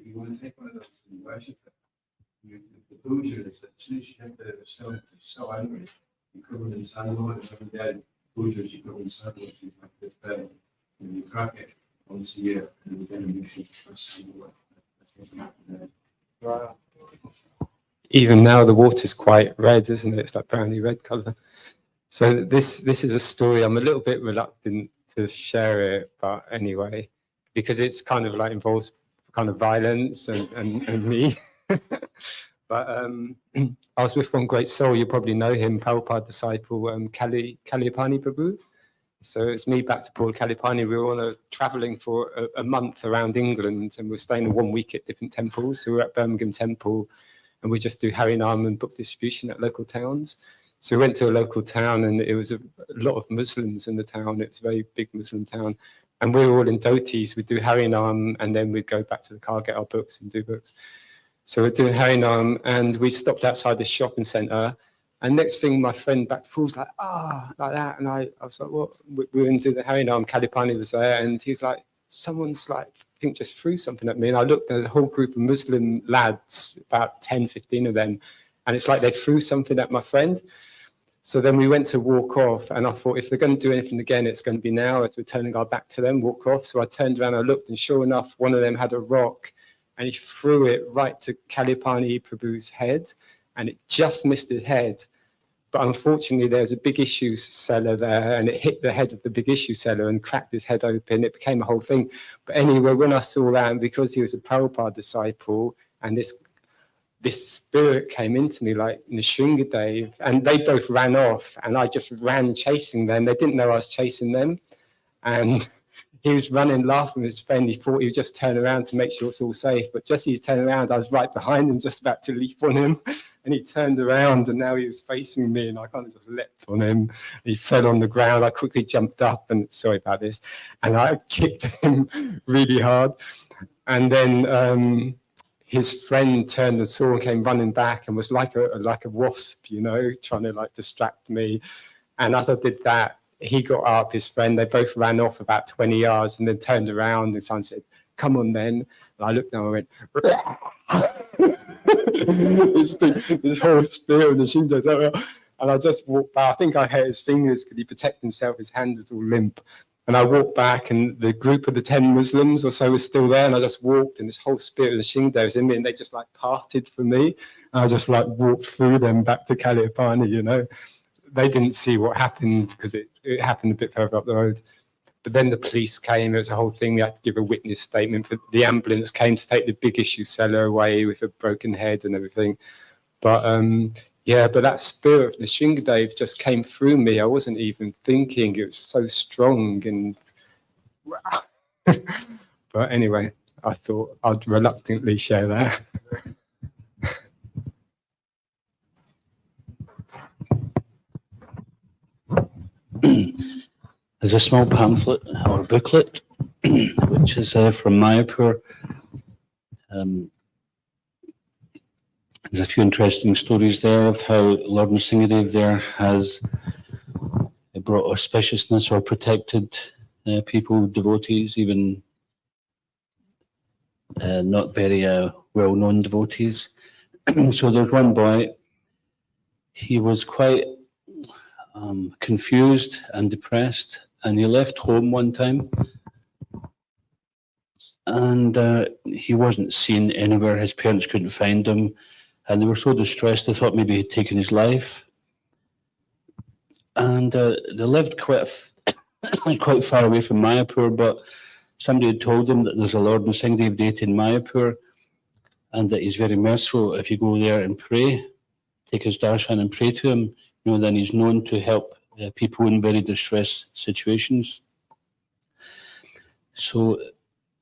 you want to take one of those and worship it, the puja is that as soon as you hit the stone, he's so angry, you cover it in sandalwood, and every day, puja is you cover in sandalwood, he's like this bed, and you crack it once a year, and then you make it sandalwood. That's what's happening. wow. Even now the water's quite red, isn't it? It's like browny red colour. So this is a story. I'm a little bit reluctant to share it, but anyway, because it's kind of like involves kind of violence and me. But I was with one great soul, you probably know him, Prabhupada disciple, Kalyapani Prabhu. So it's me back to Paul Kalipani. We were on traveling for a month around England, and we were staying 1 week at different temples. So we were at Birmingham Temple, and we just do Harinam and book distribution at local towns. So we went to a local town, and it was a lot of Muslims in the town. It's a very big Muslim town. And we were all in dhotis. We'd do Harinam, and then we'd go back to the car, get our books and do books. So we're doing Harinam, and we stopped outside the shopping centre. And next thing, my friend back to Paul's like that. And I was like, what? We were into the Harinam. Kalipani was there, and he's like, someone's like, I think just threw something at me. And I looked, there's a whole group of Muslim lads, about 10, 15 of them. And it's like they threw something at my friend. So then we went to walk off, and I thought, if they're going to do anything again, it's going to be now. As we're turning our back to them, walk off. So I turned around, I looked, and sure enough, one of them had a rock, and he threw it right to Kalipani Prabhu's head, and it just missed his head. But unfortunately, there's a big issue seller there, and it hit the head of the big issue seller and cracked his head open. It became a whole thing. But anyway, when I saw that, and because he was a Prabhupada disciple, and this spirit came into me like Nrisimhadeva, and they both ran off, and I just ran chasing them. They didn't know I was chasing them. And he was running, laughing with his friend. He thought he would just turn around to make sure it's all safe. But just as he turned around, I was right behind him, just about to leap on him. And he turned around, and now he was facing me, and I kind of just leapt on him. He fell on the ground. I quickly jumped up, and sorry about this, and I kicked him really hard. And then his friend turned and saw and came running back and was like a wasp, you know, trying to like distract me. And as I did that, he got up, his friend, they both ran off about 20 yards and then turned around, and someone said, "Come on then." And I looked down and went, this whole spear and the Shinda. And I just walked back. I think I hurt his fingers because he protected himself. His hand was all limp. And I walked back, and the group of the 10 Muslims or so was still there. And I just walked, and this whole spirit of the Shinda was in me, and they just like parted for me. And I just like walked through them back to Kalipani, you know. They didn't see what happened because it happened a bit further up the road. But then the police came. It was a whole thing. We had to give a witness statement. But the ambulance came to take the big issue seller away with a broken head and everything. But yeah, but that spirit of Nrisimhadeva just came through me. I wasn't even thinking. It was so strong. And but anyway, I thought I'd reluctantly share that. There's a small pamphlet or booklet, which is from Mayapur. There's a few interesting stories there of how Lord Nrisimhadeva there has brought auspiciousness or protected people, devotees, even not very well-known devotees. So there's one boy, he was quite confused and depressed, and he left home one time, and he wasn't seen anywhere. His parents couldn't find him, and they were so distressed they thought maybe he'd taken his life. And they lived quite far away from Mayapur, but somebody had told them that there's a Lord Nrisimhadeva deity in Mayapur, and that he's very merciful. If you go there and pray, take his darshan and pray to him, you know, then he's known to help people in very distressed situations. So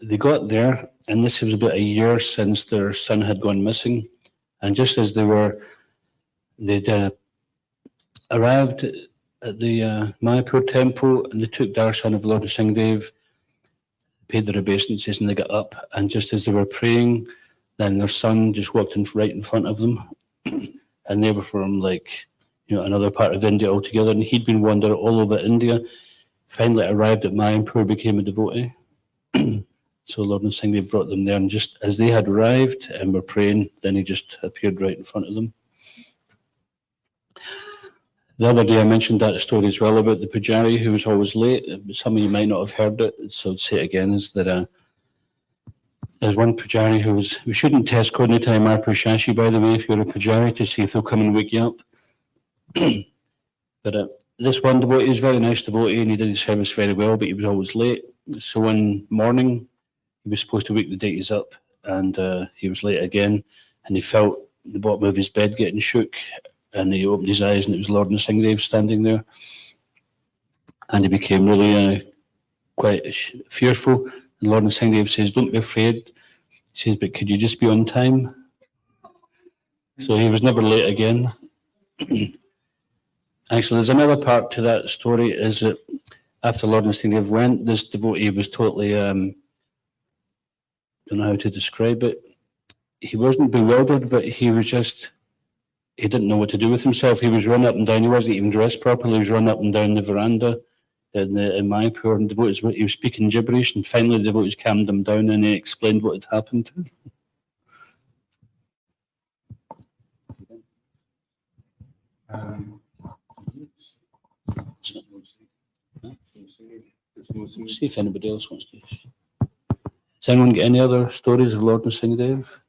they got there, and this was about a year since their son had gone missing. And just as they'd arrived at the Mayapur temple, and they took darshan of Lord Nrisimhadeva, paid their obeisances, and they got up. And just as they were praying, then their son just walked right in front of them, and they were from like, you know, another part of India altogether, and he'd been wandering all over India. Finally arrived at Mayapur, became a devotee. So Lord Nrisimhadeva brought them there, and just as they had arrived and were praying, then he just appeared right in front of them. The other day I mentioned that story as well about the pujari who was always late. Some of you might not have heard it, so I'd say it again, is that there's one pujari who was, we shouldn't test Kodnitai Marpur Shashi, by the way, if you're a pujari, to see if they'll come and wake you up. But this one devotee is a very nice devotee, and he did his service very well, but he was always late. So one morning, he was supposed to wake the deities up, and he was late again, and he felt the bottom of his bed getting shook, and he opened his eyes, and it was Lord Nrisimhadeva standing there. And he became really quite fearful. And Lord Nrisimhadeva says, "Don't be afraid." He says, "But could you just be on time?" So he was never late again. Actually, there's another part to that story, is that after Lord Nrisimhadeva went, this devotee was totally, don't know how to describe it. He wasn't bewildered, but he was just, he didn't know what to do with himself. He was running up and down. He wasn't even dressed properly. He was running up and down the veranda in Mayapur, and devotees, he was speaking gibberish, and finally the devotees calmed him down and he explained what had happened. See if anybody else wants to. Does anyone get any other stories of Lord Nrisimhadev?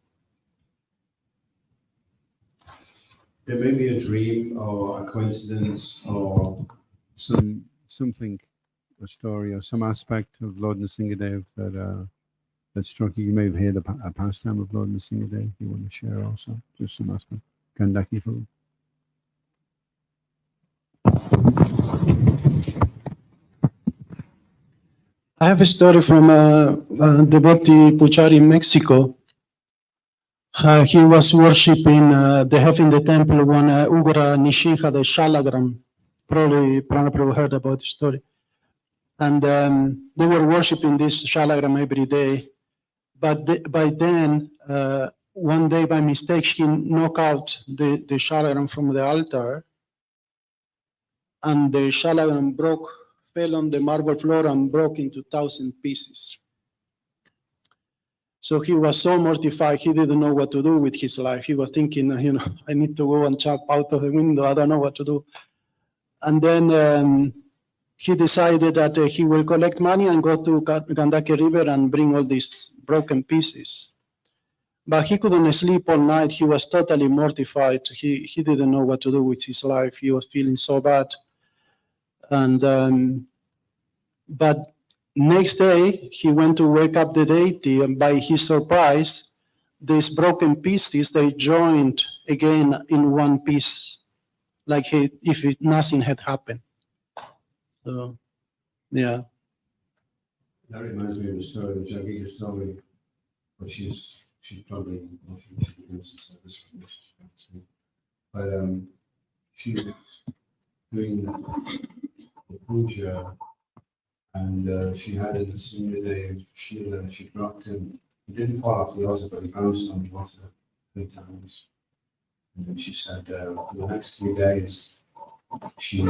It may be a dream or a coincidence or something, a story or some aspect of Lord Nrisimhadev that struck you. You may have heard a pastime of Lord Nrisimhadev you want to share also, just some aspect. Kandaki for I have a story from a devotee Puchari in Mexico. He was worshipping, they have in the temple one Ugra Nishiha, the Shalagram. Probably Prabhupada heard about the story. And they were worshipping this Shalagram every day. But by then, one day by mistake, he knocked out the Shalagram from the altar. And the Shalagram fell on the marble floor and broke into 1,000 pieces. So he was so mortified, he didn't know what to do with his life. He was thinking, I need to go and jump out of the window. I don't know what to do. And then he decided that he will collect money and go to Gandaki River and bring all these broken pieces. But he couldn't sleep all night. He was totally mortified. He didn't know what to do with his life. He was feeling so bad. And but next day, he went to wake up the deity, and by his surprise, these broken pieces, they joined again in one piece, like if nothing had happened. So, yeah. that reminds me of the story, the Jagita story, but she's probably she doing some service relationship. But she was doing the puja, and she had in the Nrisimhadev Sheila, and she dropped him. He didn't fall off the altar, but he bounced on the altar 3 times. And then she said, for the next 3 days, she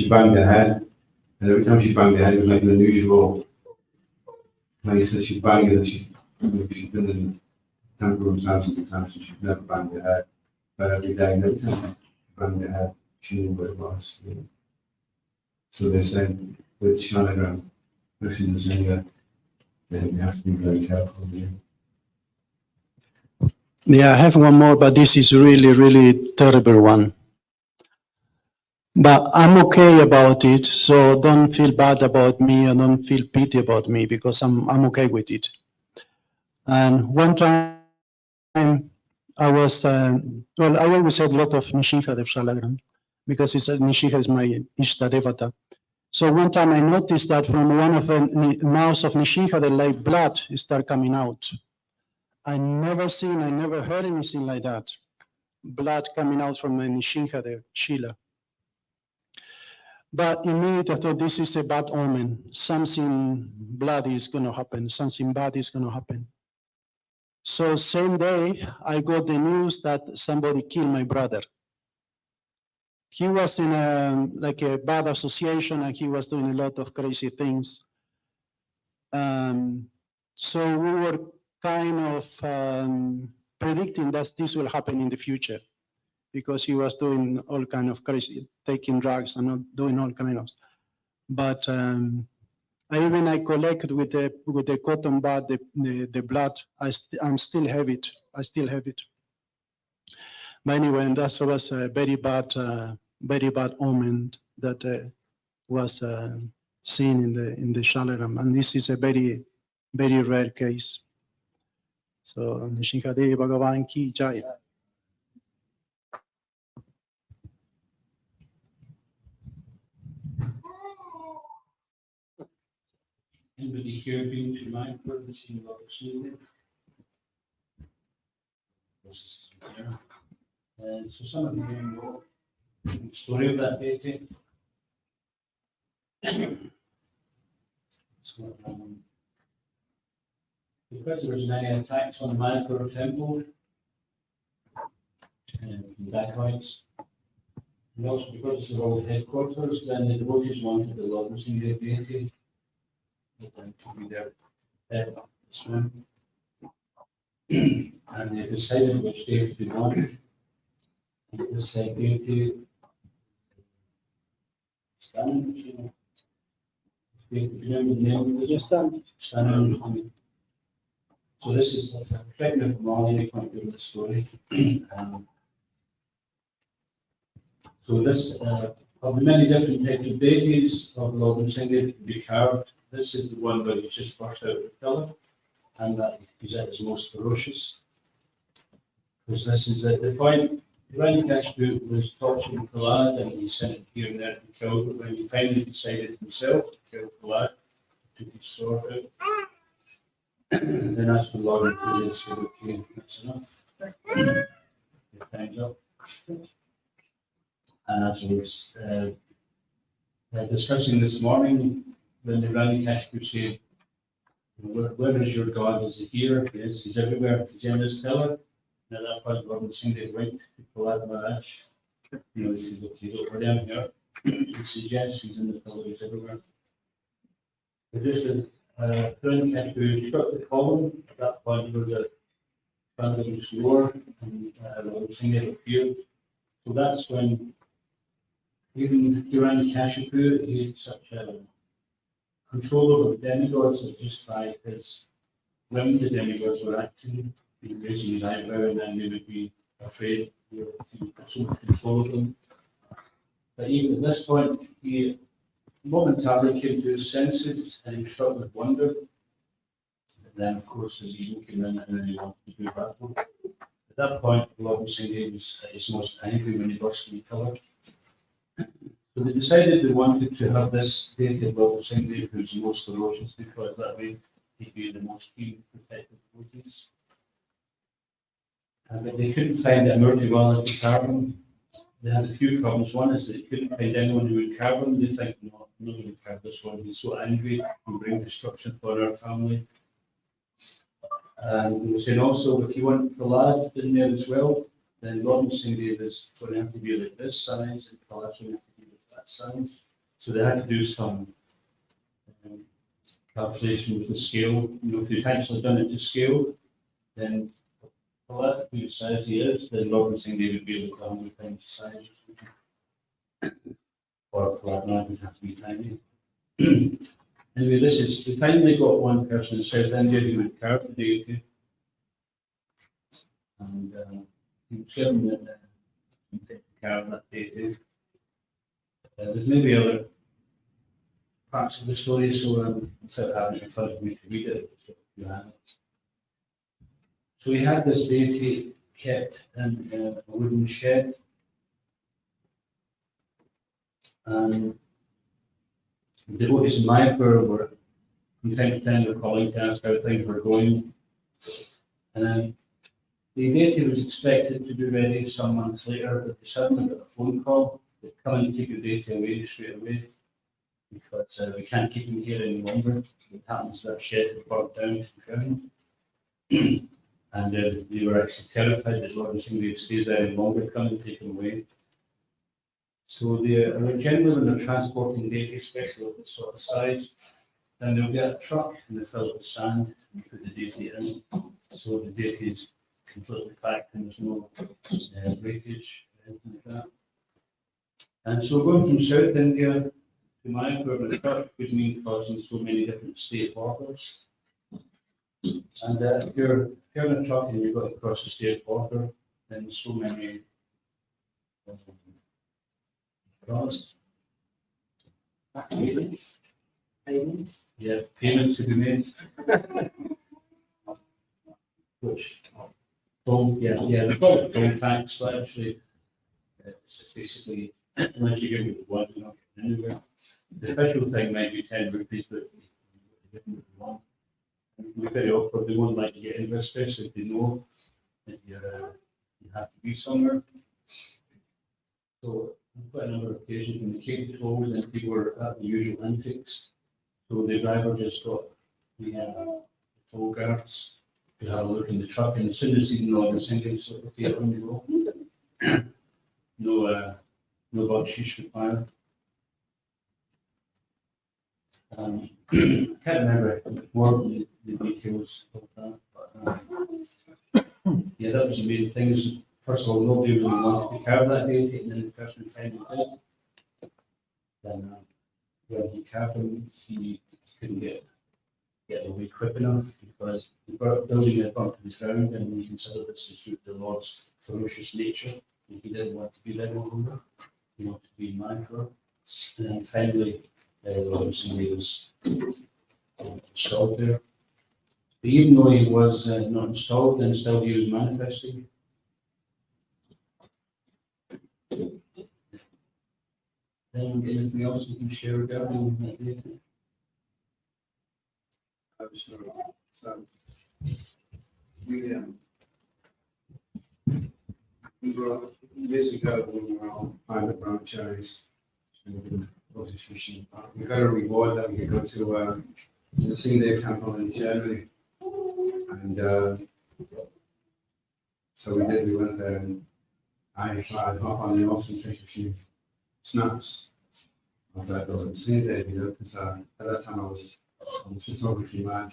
banged her head, and every time she banged her head, it was like an unusual. Like you said, she'd bang it, and she'd been in temple rooms thousands of times, and she'd never banged her head. But every day, and every time she banged her head, she knew what it was. So they said with Shalagram, listening to singer, that we have to be very careful. Yeah, I have one more, but this is really, really terrible one. But I'm okay about it, so don't feel bad about me and don't feel pity about me because I'm okay with it. And one time I was, I always had a lot of Nrisimhadev Shalagram because Nrisimha is my Ishta Devata. So one time I noticed that from one of the mouths of Nrisimha, the like blood start coming out. I never heard anything like that. Blood coming out from a Nrisimhadev Shila. But immediately I thought this is a bad omen. Something bloody is going to happen. Something bad is going to happen. So same day, I got the news that somebody killed my brother. He was in a bad association and he was doing a lot of crazy things. So we were kind of predicting that this will happen in the future because he was doing all kind of crazy, taking drugs and doing all kind of. But I collected with the cotton bud, the blood. I'm still have it. I still have it. But anyway, and that was a very bad omen that was seen in the Shalagram, and this is a very, very rare case. So Nrisimhadeva Bhagavan ki jai. Anybody here been to Mayapur and seen Lord Nrisimhadev? So some of you know the story of that deity. So, because there was many attacks on the Mayapur temple, the Dacoits. And also because it's the world headquarters, then the devotees wanted the Lord Nrisimha deity to be their head this man. And they decided which deity they wanted. And this deity, Stan, you remember the name of Just Stan Nrisimha. So this is, correct me if I'm wrong, I can't give the story. So this, of the many different types of deities of Lord Nrisimha to be carved, this is the one where he's just burst out of the pillar, and that he's at his most ferocious. Because this is at the point, Hiranyakashipu was torturing Prahlad, and he sent him here and there to be killed, but when he finally decided himself to kill Prahlad, he took his sword out. Then that's when Lord Nrisimha said, okay, that's enough. Your time's up. And as I was discussing this morning, when the Hiranyakashipu said, where is your God? Is he here? Yes, he's everywhere. He's in this pillar. And at that point, Lord Nrisimha went to Prahlad Maharaj. He said, look, he's over there here. He says, yes, he's in the pillar, he's everywhere. But just Hiranyakashipu struck the column. At that point, there was a thunderous roar, and Lord Nrisimha appeared. So that's when even Hiranyakashipu, he had such a control over the demigods that just by his when the demigods were acting, he was raising his eyebrow and then they would be afraid he had so much control of them. But even at this point, he momentarily came to his senses and he was struck with wonder. But then, of course, his ego came in and then he wanted to do battle. At that point, Lord Nrisimha was at his most angry when he burst in the pillar. So they decided they wanted to have this deity of Lord Nrisimha who's the most ferocious, because that way he'd be the most keen to protect the devotees. But they couldn't find a murti wallet to carve him. They had a few problems. One is they couldn't find anyone who would carve him. They think, no, nobody would carve this one. He's so angry, he'll bring destruction upon our family. And they were saying also, if you want the lad in there as well, then Lord Nrisimha is going to have to be like this size, and Prahlad's going to have to be like that size. So they had to do some calculation with the scale. If you'd actually done it to scale, then Prahlad, to be the size he is, then Lord Nrisimha would be able to 100 times the size. Or Prahlad now would have to be tiny. Anyway, we finally got one person in South India who would carve the deity. And he was given the carve that deity. There's maybe other parts of the story, so instead of having it in front of me to read it, so you have it. So we had this deity kept in a wooden shed. And the devotees in Mayapur were from time to time were calling to ask how things were going. And then the deity was expected to be ready some months later, but they suddenly got a phone call. They'd come and take the deity away straight away, because we can't keep him here any longer. It happens that shed had burnt down to the ground. And they were actually terrified that Lord Nrisimha stays there any longer, come and take him away. So generally when they're transporting deity, especially of this sort of size, then they'll get a truck and they fill it with sand and put the deity in. So the deity is completely packed and there's no breakage or anything like that. And so going from South India to Mayapur with a truck would mean crossing so many different state borders. And if you're in a truck and you've got to cross the state border, then there's so many costs. Payments. Yeah, payments to be made. Which, they call it toll tax, but actually, it's just basically, unless you give me one, you're not getting anywhere. The official thing might be 10 rupees, but you give me one. It's very awkward. They won't like to get anywhere, especially if they know that you have to be somewhere. So, quite a number of occasions when they came to tolls and people were at the usual antics. So the driver just got the toll guards to have a look in the truck, and as soon as he Lord Nrisimha, so okay, on you go. no bakshish required. Can't remember more of the details of that, but yeah, that was the main thing. Is first of all, nobody really wanted to be carved that day, and then the person who finally did. Then when he carved him, he couldn't get away quick enough because the building had burnt to the ground, and we consider this to suit the Lord's ferocious nature. And he didn't want to be there no longer. He wanted to be mindful. And then finally, Nrisimha was installed there. But even though he was not installed, then still he was manifesting. Then anything else you can share regarding that data? Sure. So we were years ago when we were on private brown cherries, we got a reward that we could go to the Nrisimhadeva temple in Germany, and so we did. We went there, and I thought I'd hop on the horse and take a few snaps of that Nrisimhadeva, you know, because at that time I was photography man.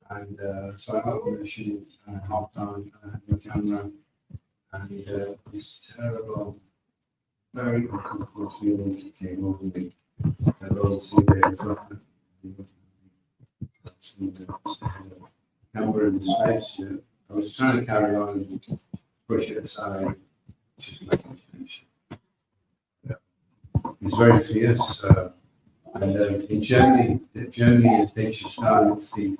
And so I hopped on the machine and I hopped on the camera, and this terrible, very uncomfortable feeling came over me. I don't see there as well. Camera in his face, yeah. I was trying to carry on and push it aside. Yeah. He's very fierce. And in Germany is Dachestan, it's the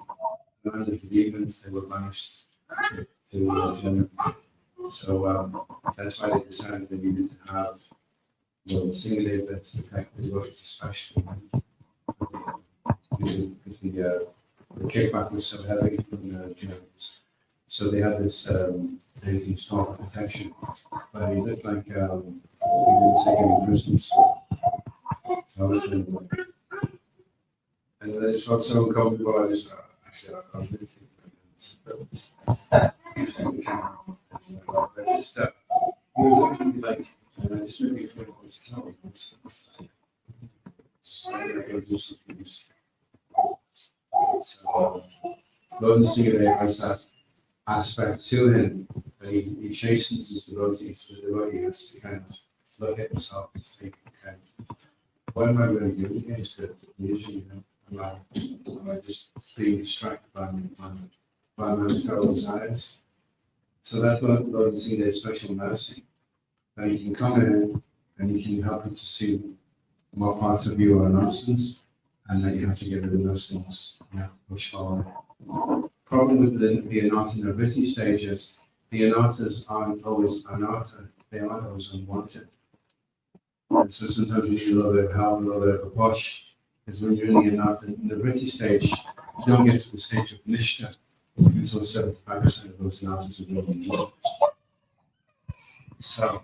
land of the demons. They were banished to Germany. So that's why they decided they needed to have Nrisimhadeva to protect the devotees especially. Because the kickback was so heavy from the Germans. So they had this amazing strong protection. But he looked like he was taking prisoners. So I was in, and then I just felt so uncomfortable. I just actually I can't really think about it. I just he was looking like, and I just really felt what to tell me. So I'm gonna go do something. So Lord Nrisimha has that aspect to him, and he chastens his devotees. So the devotee has to kind of look at himself and think, okay, what am I really doing against the illusion? You know, am I just being distracted by my material desires? So that's what Lord Nrisimha is special mercy. And you can come in and you can help him to see what parts of you are nonsense, and then you have to get rid of those things. Yeah, push forward. Problem with the anartha and nirviti stages, the anarthas aren't always anartha, they aren't always unwanted. And so sometimes you need a little bit of help, a little bit of a push, because when you're in the anartha and nirviti stage, you don't get to the stage of nishta until 75% of those anarthas are really involved. So,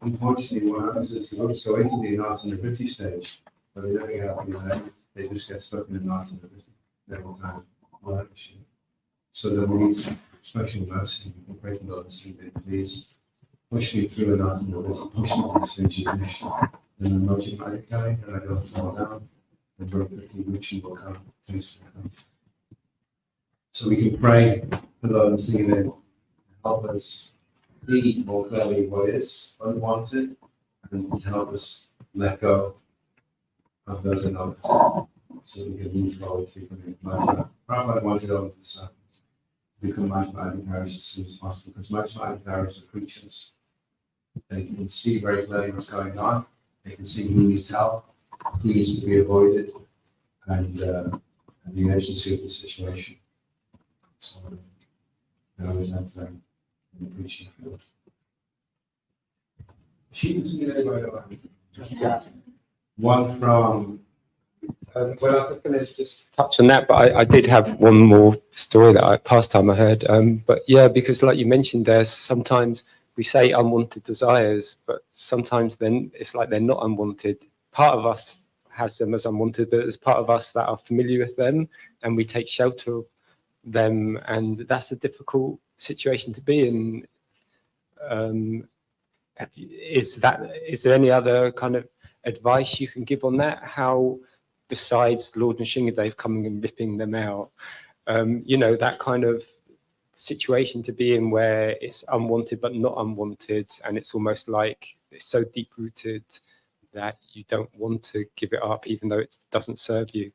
unfortunately, what happens is the devotees go into the anartha and nirviti stage, but they never get out of the they just get stuck in the anartha and nirviti the whole time. So then we need some special mercy. We can pray to Lord Nrisimha, please push me through anartha and nirviti, push me to the stage of nishta. And then Mahotsava, and I don't fall down, and very quickly reaching will come, things will come. So we can pray to Lord Nrisimha, help us see more clearly what is unwanted, and help us let go of those anarthas, so we can move forward to becoming Mahotsava. Prabhupada wanted all of the disciples to become Mahotsava as soon as possible, because Mahotsava are creatures. They can see very clearly what's going on. They can see who needs help, who needs to be avoided, and the urgency of the situation. So, always that's in the preaching field. She was one from. Well, I was going to just touch on that, but I did have one more story that past time I heard. But yeah, because like you mentioned, there's sometimes we say unwanted desires, but sometimes then it's like they're not unwanted. Part of us has them as unwanted, but there's part of us that are familiar with them, and we take shelter them, and that's a difficult situation to be in. Is there any other kind of advice you can give on that? How, besides Lord Nrisimhadeva coming and ripping them out, that kind of situation to be in where it's unwanted but not unwanted, and it's almost like it's so deep rooted that you don't want to give it up even though it doesn't serve you.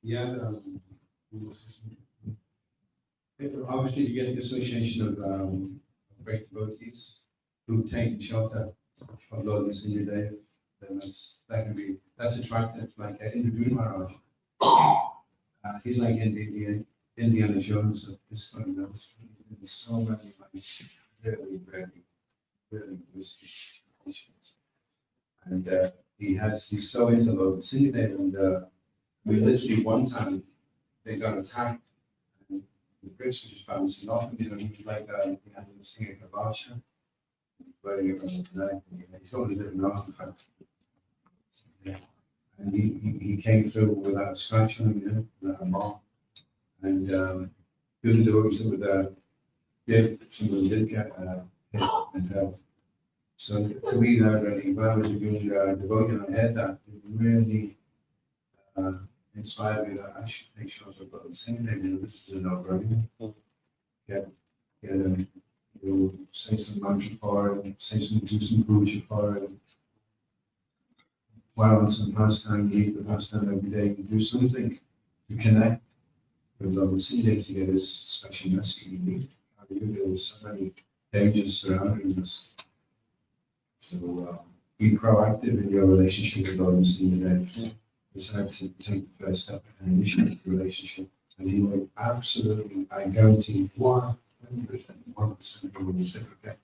Yeah, obviously you get the association of great devotees who've taken shelter of Lord Nrisimhadeva. Then that's attractive. Like Indra Maharaj, he's like Indiana Jones of this kind of knows. There's so many really risky situations, and he's so into Lord Nrisimhadeva, and we literally one time they got attacked. The British was just bouncing off him, he was like, he had him singing a Kavacha, wearing it around the neck, and he thought he was living artifacts. Yeah. And he came through without a scratch on him, without a mark. And even though he was there, some of them did get hit and held. So to me, that really, when I was a young devotee, I heard that, it really inspired me that I should make sure I've got the same thing. This is a no-brainer. Say some mantra for it, do some puja for it. While on some pastime, eat the pastime every day, and do something to connect with Lord Nrisimhadeva to get his special message. There's so many dangers surrounding us. So be proactive in your relationship with Lord Nrisimhadeva. Decide to take the first step and initiate the relationship, and he will absolutely, I guarantee, 100% he will reciprocate.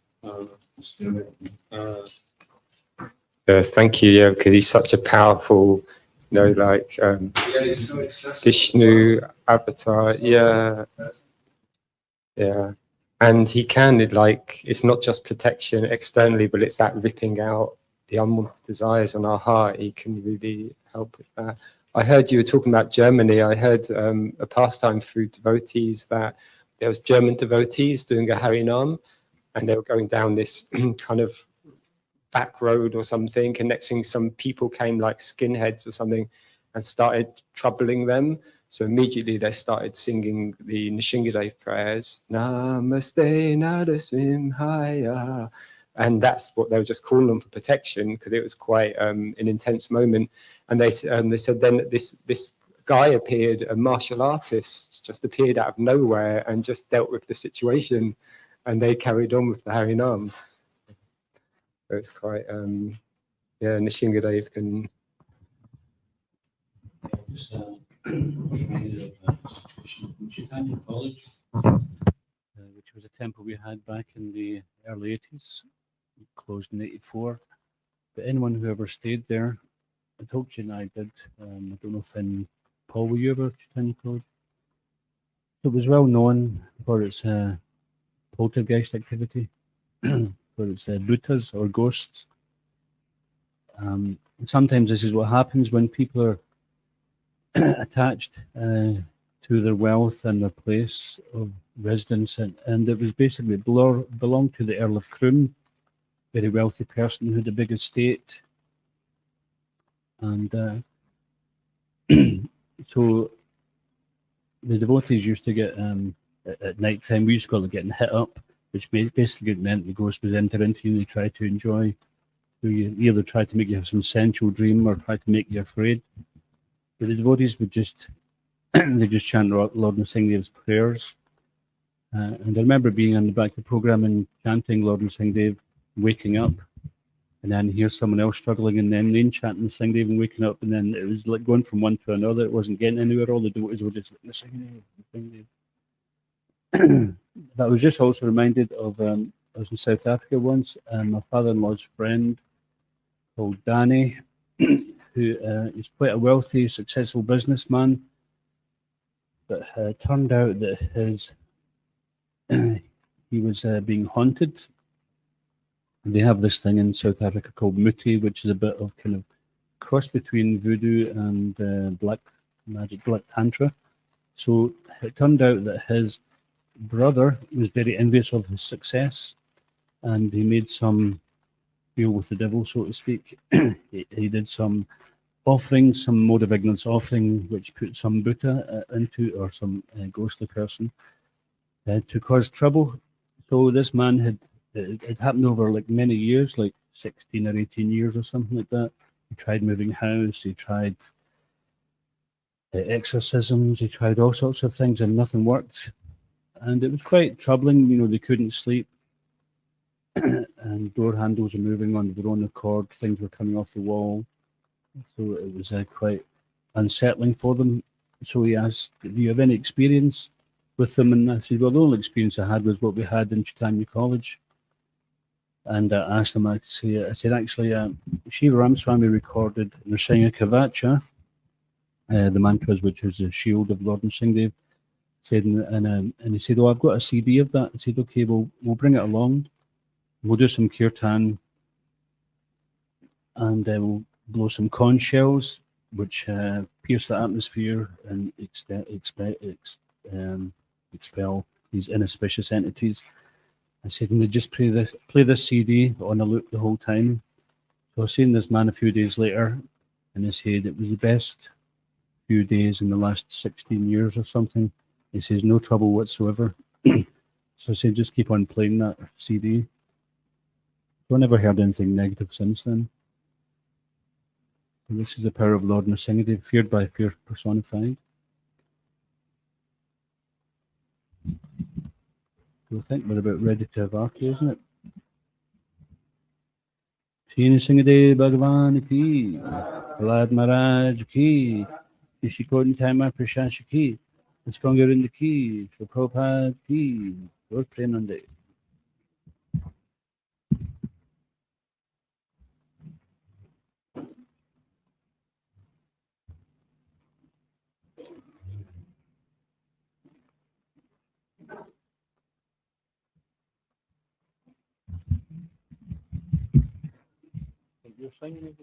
Just do it. Thank you, because he's such a powerful, He's so accessible. Vishnu avatar. Yeah. And he can, it's not just protection externally, but it's that ripping out the unwanted desires on our heart. He can really help with that. I heard you were talking about Germany. I heard a pastime through devotees that there was German devotees doing a Harinam, and they were going down this kind of back road or something, and next thing some people came like skinheads or something and started troubling them. So immediately they started singing the Nrisimhadeva prayers, Namaste Nrisimhaya. And that's what they were just calling them for protection, because it was quite an intense moment. And they said then this guy appeared, a martial artist, just appeared out of nowhere and just dealt with the situation. And they carried on with the Harinam. So it's quite, Nrisimhadeva can... Just reminded of the situation of Chaitanya College, which was a temple we had back in the early 80s. It closed in 84. But anyone who ever stayed there, I told you and I did. I don't know if Paul, were you ever at Chaitanya College? It was well known for its poltergeist activity, for its bhutas or ghosts. Sometimes this is what happens when people are attached to their wealth and their place of residence, and it was basically belonged to the Earl of Croom, very wealthy person who had a big estate, and so the devotees used to get at night time, we used to call it getting hit up, which basically meant the ghost would enter into you and try to enjoy. So you either try to make you have some sensual dream or try to make you afraid. But the devotees would just chant Lord Nrisimhadeva's prayers. And I remember being on the back of the program and chanting Lord Nrisimhadeva, waking up, and then hear someone else struggling, and then chanting Nrisimhadeva and waking up, and then it was like going from one to another. It wasn't getting anywhere. All the devotees were just like Nrisimhadeva. But I was just also reminded of I was in South Africa once, and my father-in-law's friend called Danny, who is quite a wealthy, successful businessman, but turned out that he was being haunted. They have this thing in South Africa called muti, which is a bit of kind of cross between voodoo and black magic, black tantra. So it turned out that his brother was very envious of his success, and he made some deal with the devil, so to speak. He did some offering, some mode of ignorance offering, which put some Buddha into, or some ghostly person, to cause trouble. So this man it happened over like many years, like 16 or 18 years or something like that. He tried moving house, he tried exorcisms, he tried all sorts of things, and nothing worked. And it was quite troubling. They couldn't sleep, and door handles were moving on their own accord. Things were coming off the wall. So it was quite unsettling for them. So he asked, "Do you have any experience with them?" And I said, "Well, the only experience I had was what we had in Chaitanya College." And I asked him, I said, actually, Shiva Ramaswamy recorded Nrisimha Kavacha, the mantras, which is the shield of Lord Nrisimhadeva. Said, and he said, "Oh, I've got a CD of that." I said, "Okay, we'll bring it along. We'll do some kirtan, and we'll blow some conch shells, which pierce the atmosphere and expel these inauspicious entities." I said, "And they just play this CD on a loop the whole time." So I was seeing this man a few days later, and he said it was the best few days in the last 16 years or something. He says, "No trouble whatsoever." So I said, "Just keep on playing that CD." So I never heard anything negative since then. And this is the power of Lord Nrisimhadeva, feared by fear personified. So I think we're about ready to have Arti, isn't it? Jaya Nrisimhadeva Bhagavan ki, Prahlad Maharaj ki, Ishikot Taima Prashansa ki, Iskongarinda ki, Prabhupada ki, Lord Premanande. You're singing it.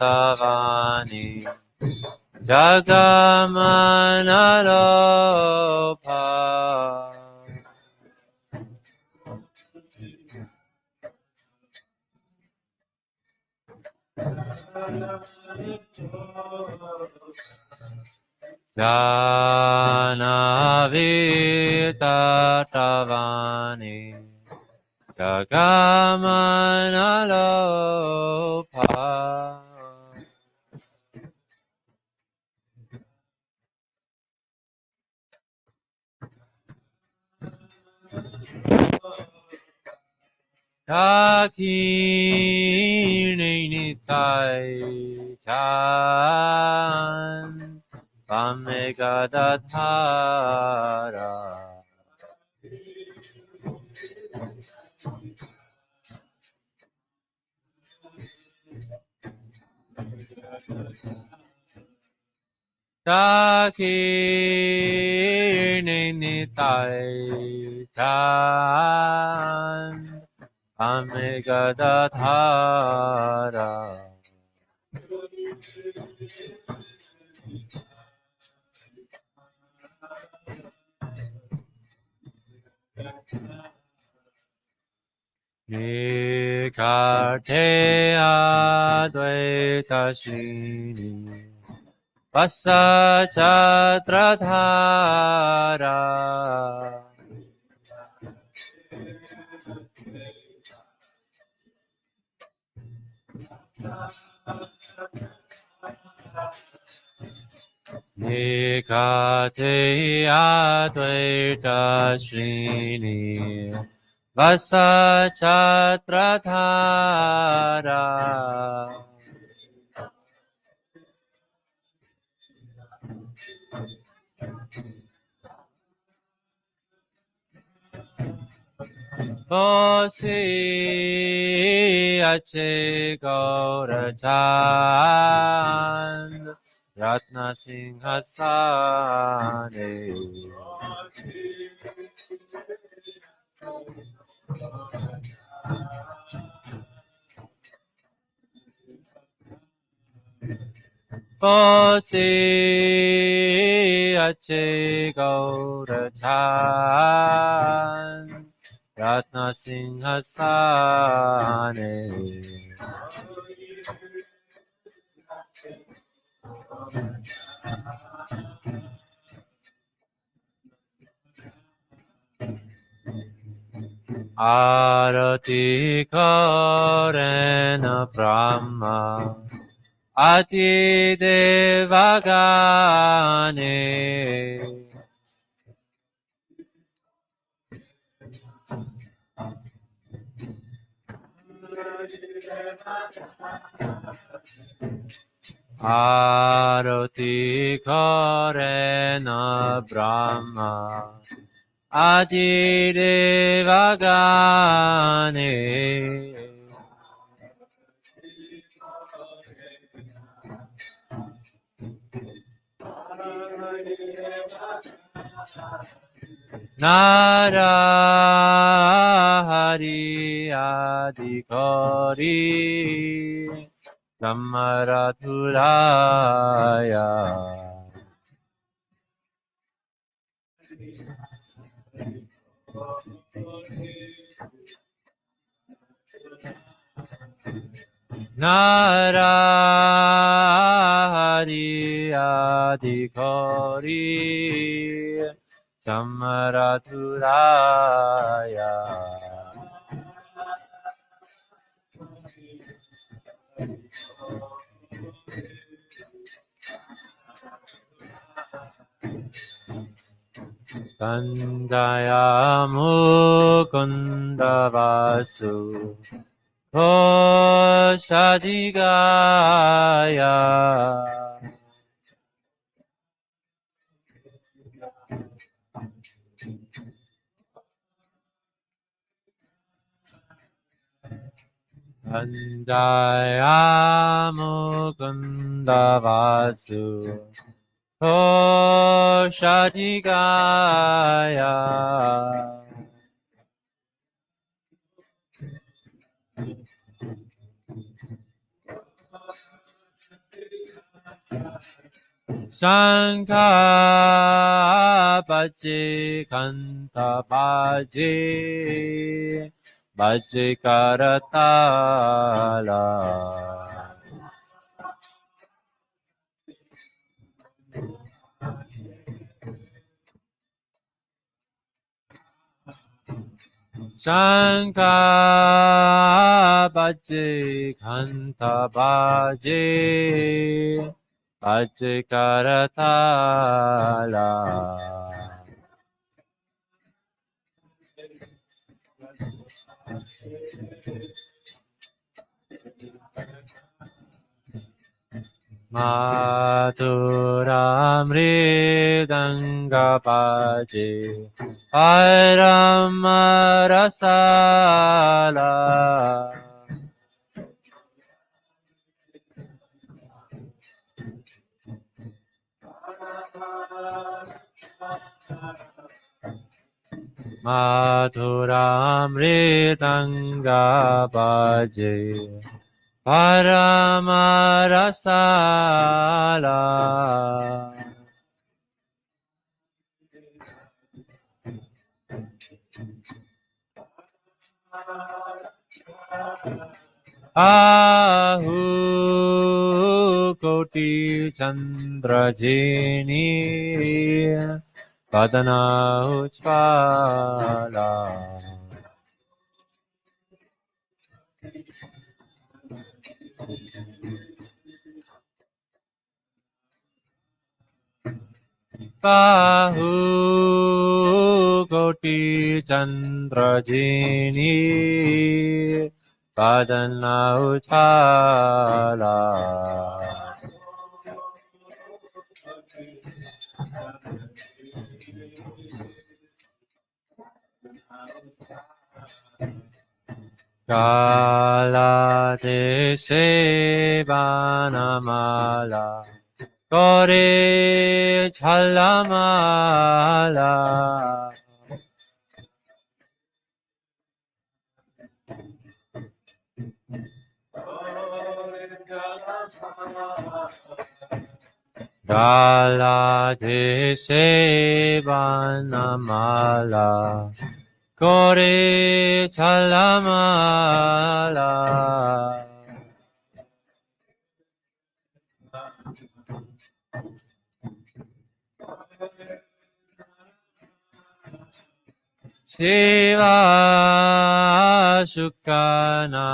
Janavitatavani Jagamanalopa Janavitatavani Jagamanalopa Takirinitai Chan Vamegadadhara Takirinitai Chan Vamegadadhara Nikarte Advaita Srini Vasachadradhara Nikate Advaita Srini Vasa Chatradhara Kosi Ache Gaurachand Ratna Singhasane Kosi Ache Gaurachand Ratna Singhasane Arati Karena Brahma Ati Devagane Arati Karena Brahma Adi Devagane Narahari Adhikari Samarathuraya Narahari Adhikari Samarathuraya Kandaya Mukunda Vasu Kosadigaya Kandaya Mukunda Vasu Kosadigaya Sankha Bhaji Kanta Bhaji Bhaji Karatala Sankha Bhaji Kanta Bhaji Bhaji Karatala Madhura Mridanga Bhaji Paramarasala Madhura Mridanga Bhaji Paramarasala Ahu Koti Chandrajini Padana Uchpala Bahu Koti Chandra Jini Padana Uchala Kala Deshe Banamala Kore Chalamala Kala Deshe Banamala Kore Chalamala Shiva Shukana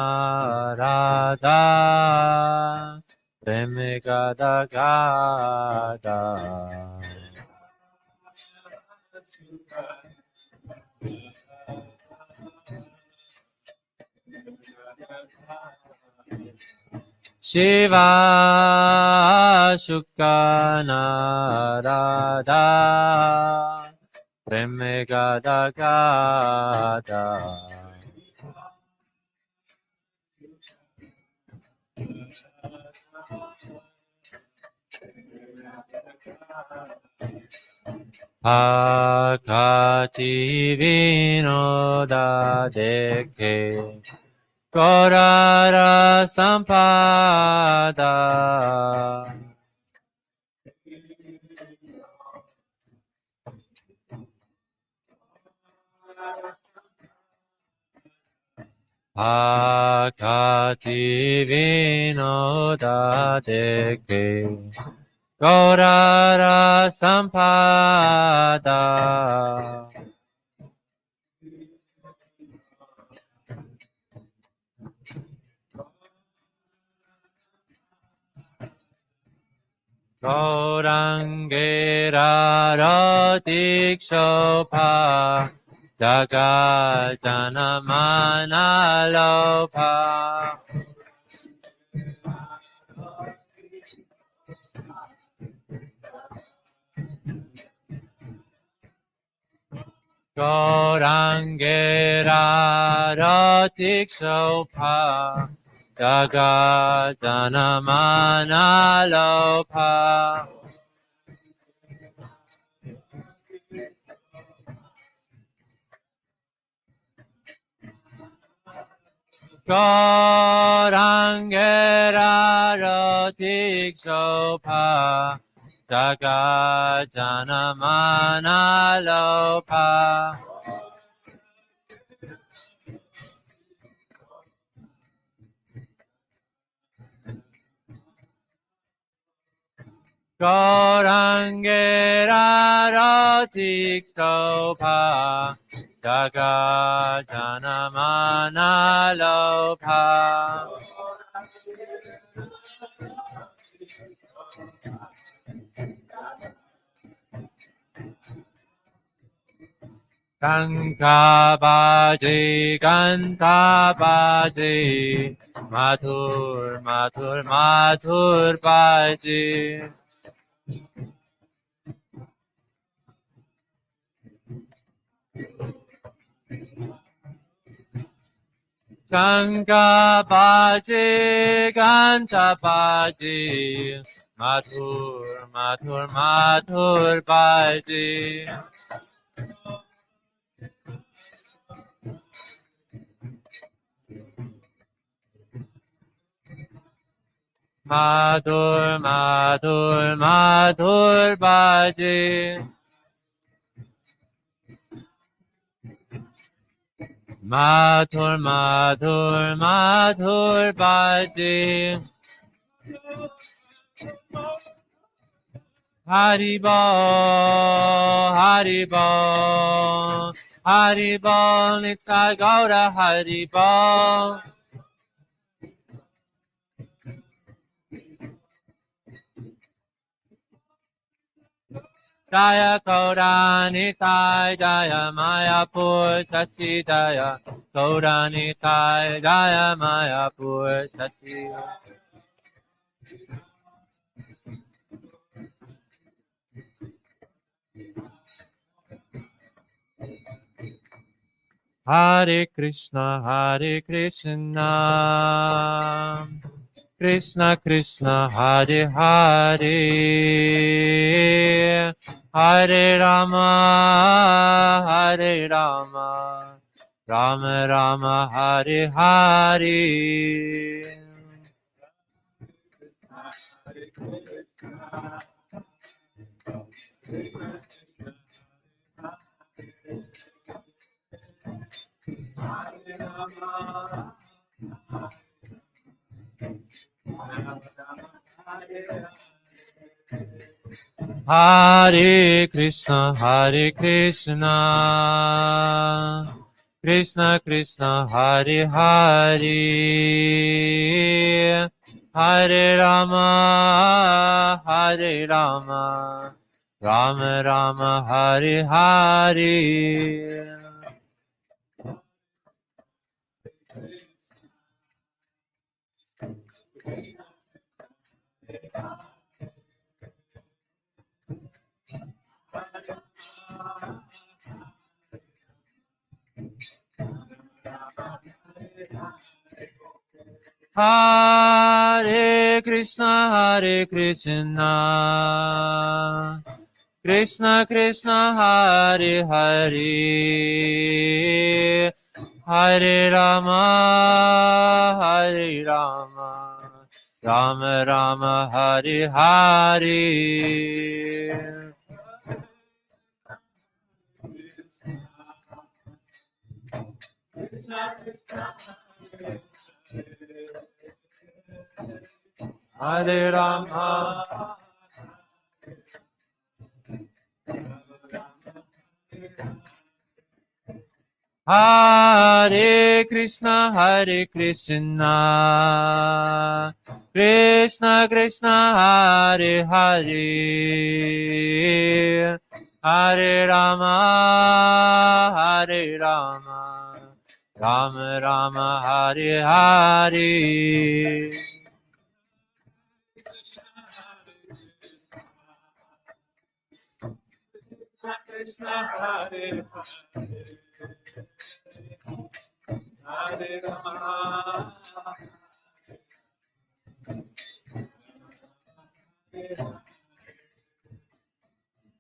Radha Premegada Gada Shiva Shukana Radha Premegada Gada Akati Vinoda Deke Korara Sampada Akati Vinoda Deke Korara Sampada Gaurangera Radikshopa Jaga Janamana Lopa Gaurangera Radikshopa Jaga Janamana Lopa Gaurangera Radikshopa Jaga Janamana Lopa Gaurangera Radikshopa Jaga Janamana Lopa Kankabaji Kankabaji Mathur Mathur Mathur Baji Kankabaji Kankabaji Mathur Mathur Mathur Baji Madhur, Madhur, Madhur Baji. Madhur, Madhur, Madhur Baji. Haribo, Haribo, Haribo, Nitya Gaura Haribo. Jaya Gauranitai Jaya Mayapur Sachi Jaya Gauranitai Jaya Mayapur Sachi. Hare Krishna Krishna Krishna Hare Hare Hare Rama Rama Rama Hare Hare. Hare Krishna Krishna Krishna Hare Hare Hare Rama Rama Rama Hare Hare. Hare Krishna Krishna Krishna Hare Hare Hare Rama Rama Rama Hare Hare. Hare Rama Hare Krishna Krishna Krishna Hare Hare Hare Rama Rama Rama Hare Hare.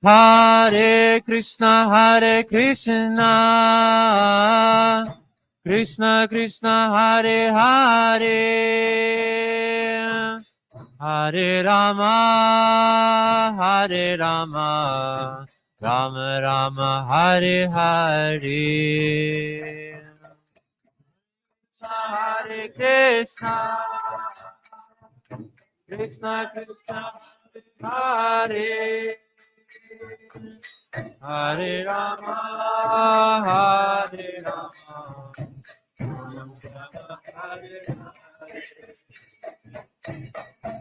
Hare Krishna Krishna Krishna Hare Hare Hare Rama Rama Rama Hare Hare. Hare Krishna Krishna Krishna Hare Hare Rama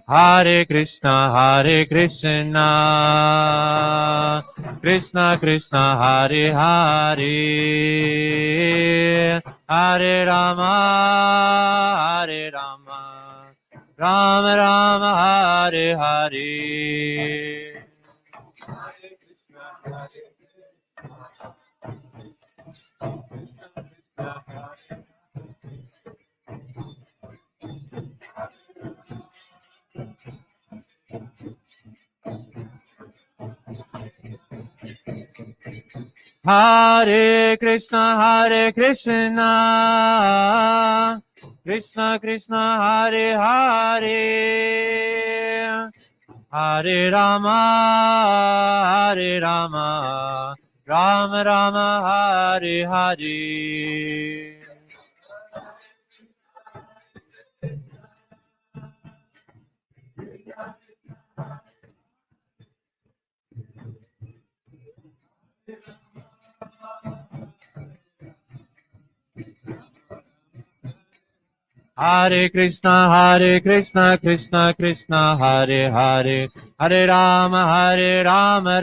Hare Krishna Krishna Krishna Hare Hare Hare Rama Rama Rama Hare Hare. Hare Krishna Krishna Krishna Hare Hare Hare Rama Rama Rama Hare Hare. Hare Krishna Krishna Krishna Hare Hare Hare Rama,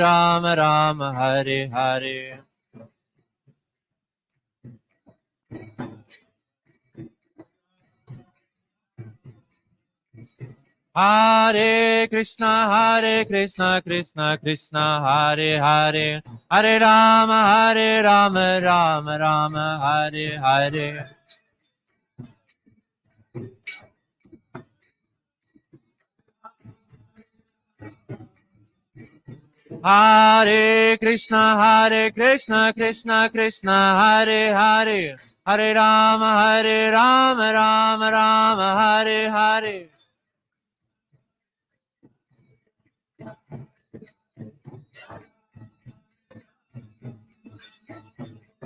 Rama Rama, Hare Hare. Hare Krishna, Krishna Krishna, Hare Hare. Hare Rama, Rama Rama, Hare Hare. Hare Krishna, Krishna Krishna, Hare Hare. Hare Rama, Rama Rama, Hare Hare.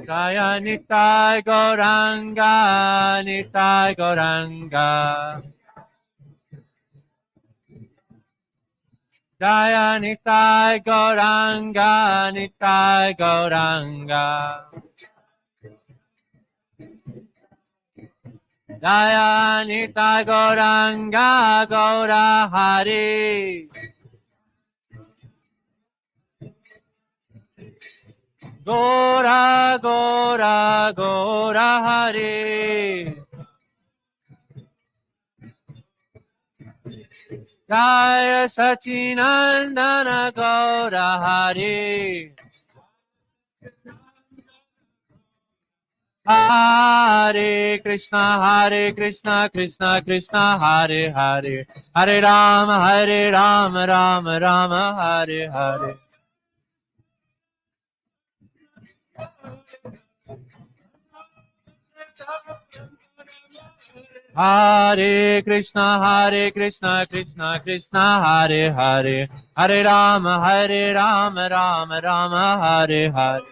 Jaya Nitai Gauranga, Nitai Gauranga. Jaya Nitai Gauranga, Nitai Gauranga. Jaya Nitai Gauranga, Gaura Hari. Gora, Gora, Gora Hari. Jaya Sachinandana Gaura Hari. Hare Krishna, Krishna Krishna, Hare Hare. Hare Rama, Rama Rama, Hare Hare. Hare Krishna, Krishna Krishna, Hare Hare. Hare Rama, Rama Rama, Hare Hare.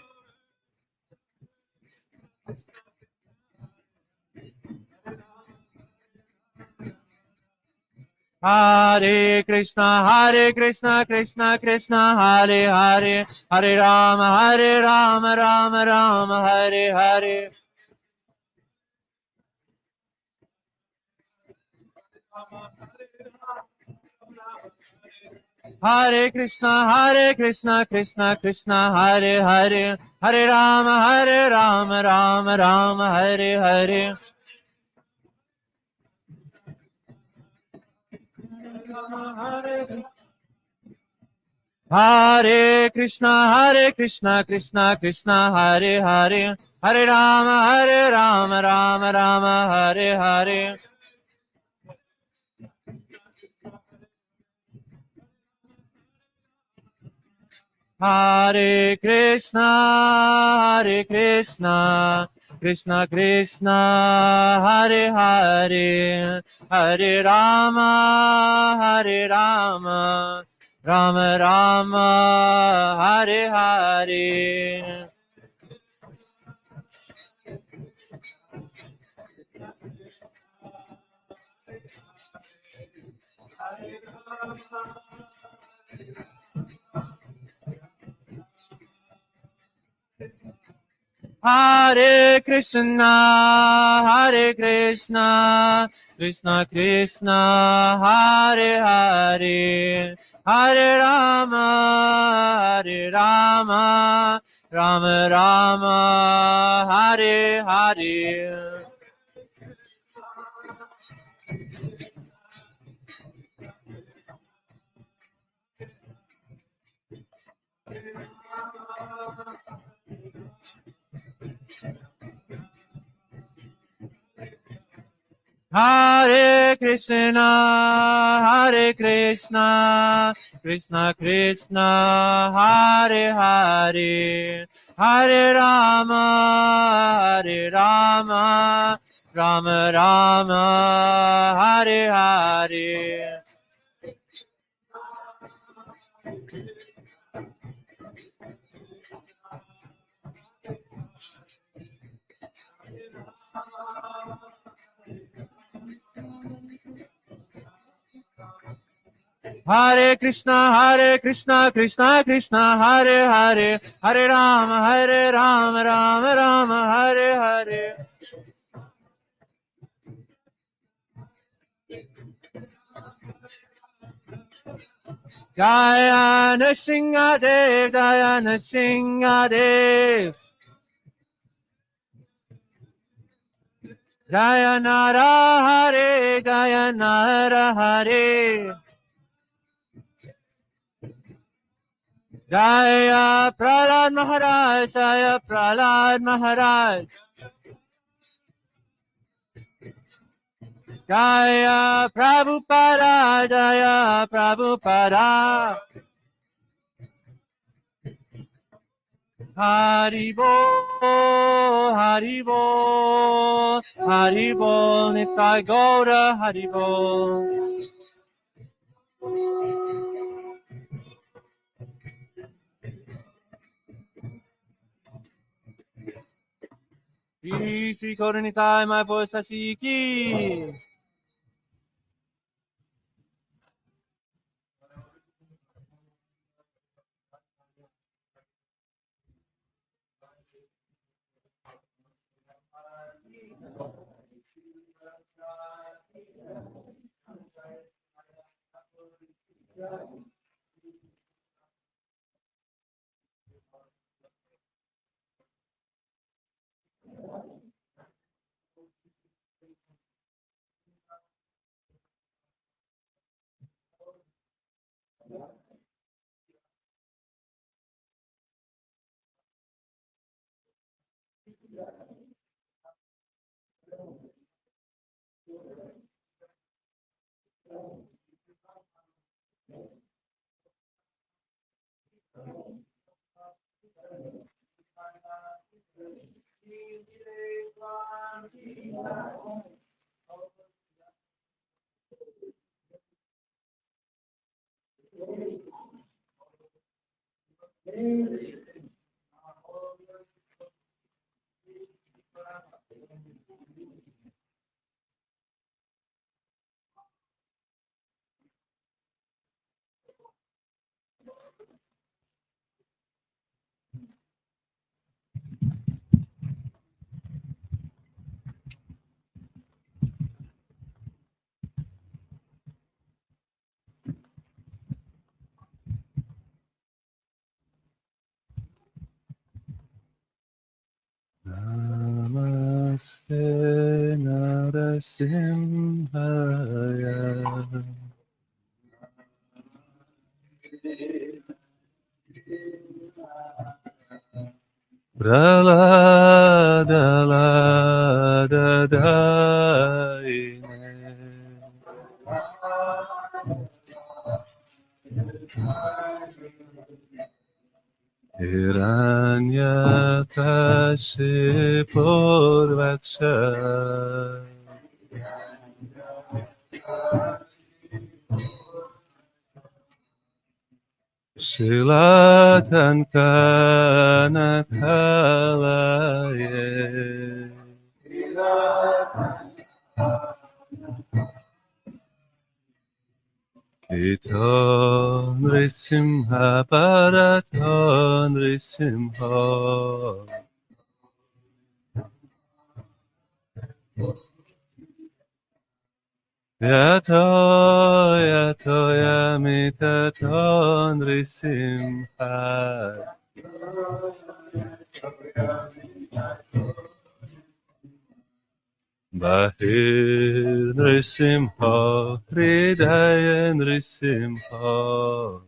Hare Krishna, Krishna Krishna, Hare Hare. Hare Rama, Rama Rama, Hare Hare. Hare Krishna, Krishna Krishna, Hare Hare. Hare Rama, Rama Rama, Hare Hare. Hare Krishna, Krishna Krishna, Hare Hare. Hare Rama, Rama Rama, Hare Hare. Hare Krishna, Krishna Krishna, Hare Hare. Hare Rama, Rama Rama, Hare Hare. Hare Krishna, Krishna Krishna, Hare Hare. Hare Rama, Rama Rama, Hare Hare. Hare Krishna, Krishna Krishna, Hare Hare. Hare Rama, Rama Rama, Hare Hare. Hare Krishna, Krishna Krishna, Hare Hare. Hare Rama, Rama Rama, Hare Hare. Jaya Nrisimhadeva, Jaya Nrisimhadeva. Jaya Narahare, Jaya Narahare. Jaya Prahlad Maharaj, Jaya Prahlad Maharaj. Jaya Prabhupada, Jaya Prabhupada. Haribo, Haribo, Haribo, Nitai Gaura, Haribo. Shri Gaura Nitai, my voice Asiki. Namaste Narasimhaya. Praladadayine. Hiranyakashipurvaksha. Shilatankanakalaye. Ito Nrisimha Bharato Nrisimha. Yato yato yamitato Nrisimha. Bahir Nrisimha, Hridaya Nrisimha.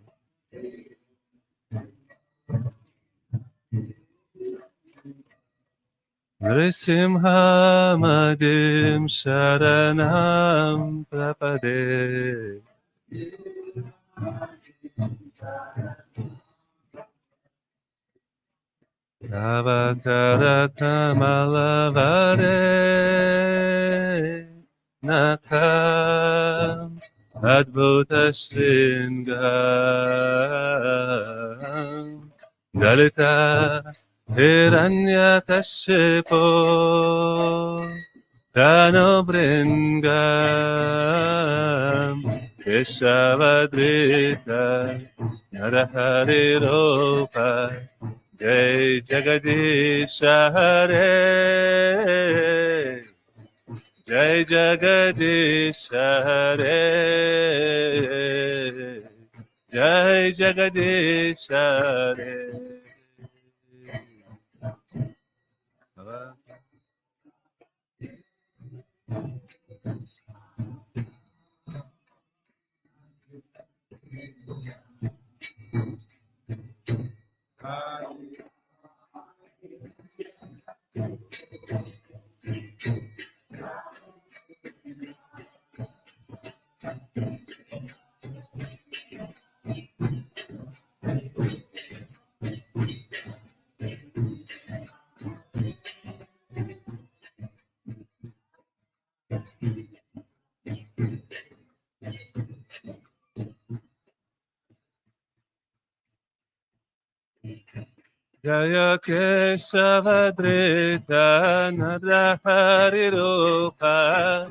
Nrisimha Madim Sharanam Prapade. Tavakarata Nakam Adbhuta Sringam Dalita Hiranyakashipo Dano Bringam Keshavadrita Narahari Ropa Jai Jagadish Hare Jai Jagadish Hare Jai Jagadisha Re. Jaya Keshavadrita Narahari Rupa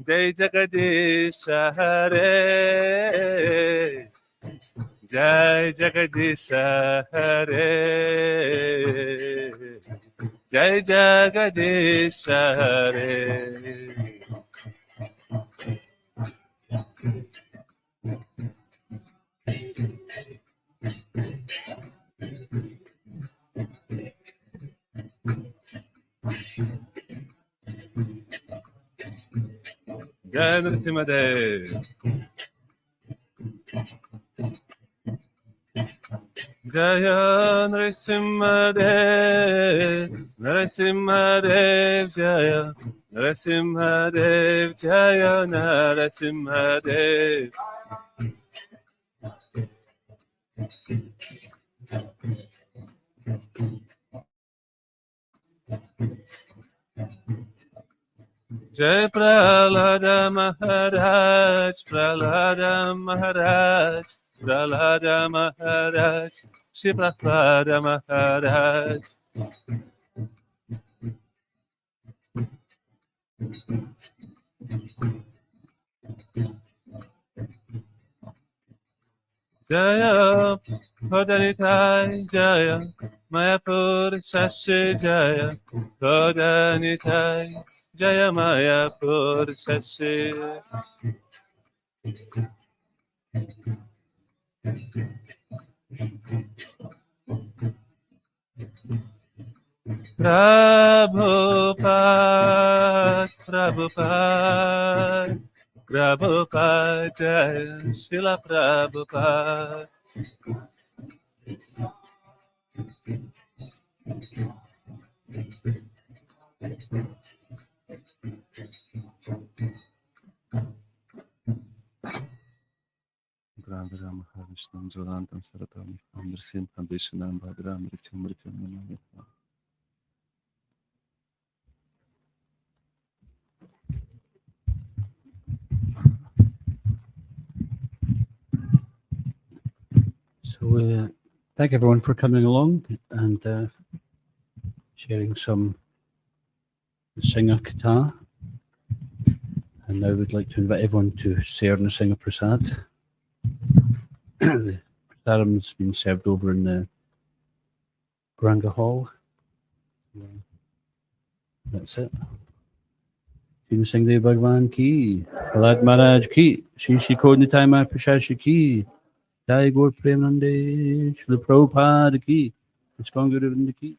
Jai Jagadisha Hare Jai Jagadisha Hare Jai Jagadisha Hare. Jaya Nrisimhadeva. Jaya Nrisimhadeva, Nrisimhadeva Jaya, Nrisimhadeva Jaya Nrisimhadeva. Jai Prahlada Maharaj, Prahlada Maharaj, Prahlada Maharaj, Shri Prahlada Maharaj. Jaya Kodanitai Jaya, Mayapur Sashi Jaya, Kodanitai Jaya Mayapur Sashi. Prabhupada, Prabhupada, Prabhupada Jaya, Srila Prabhupada. Ram Mahavishnu Jodantam Saratam Nrisimhadeva Bhadram Mrityum. So thank everyone for coming along and sharing some Nrisimha Katha. And now we'd like to invite everyone to share Nrisimha Prasad. The prasadam's been served over in the Granga Hall. That's it. Nrisimhadeva Bhagwan ki, Prahlad Maharaj ki, Shri Kodnitai Mahaprasad ki, Jai Gaur Premanande, Srila Prabhupada ki, Iskon Guru Vrinda ki.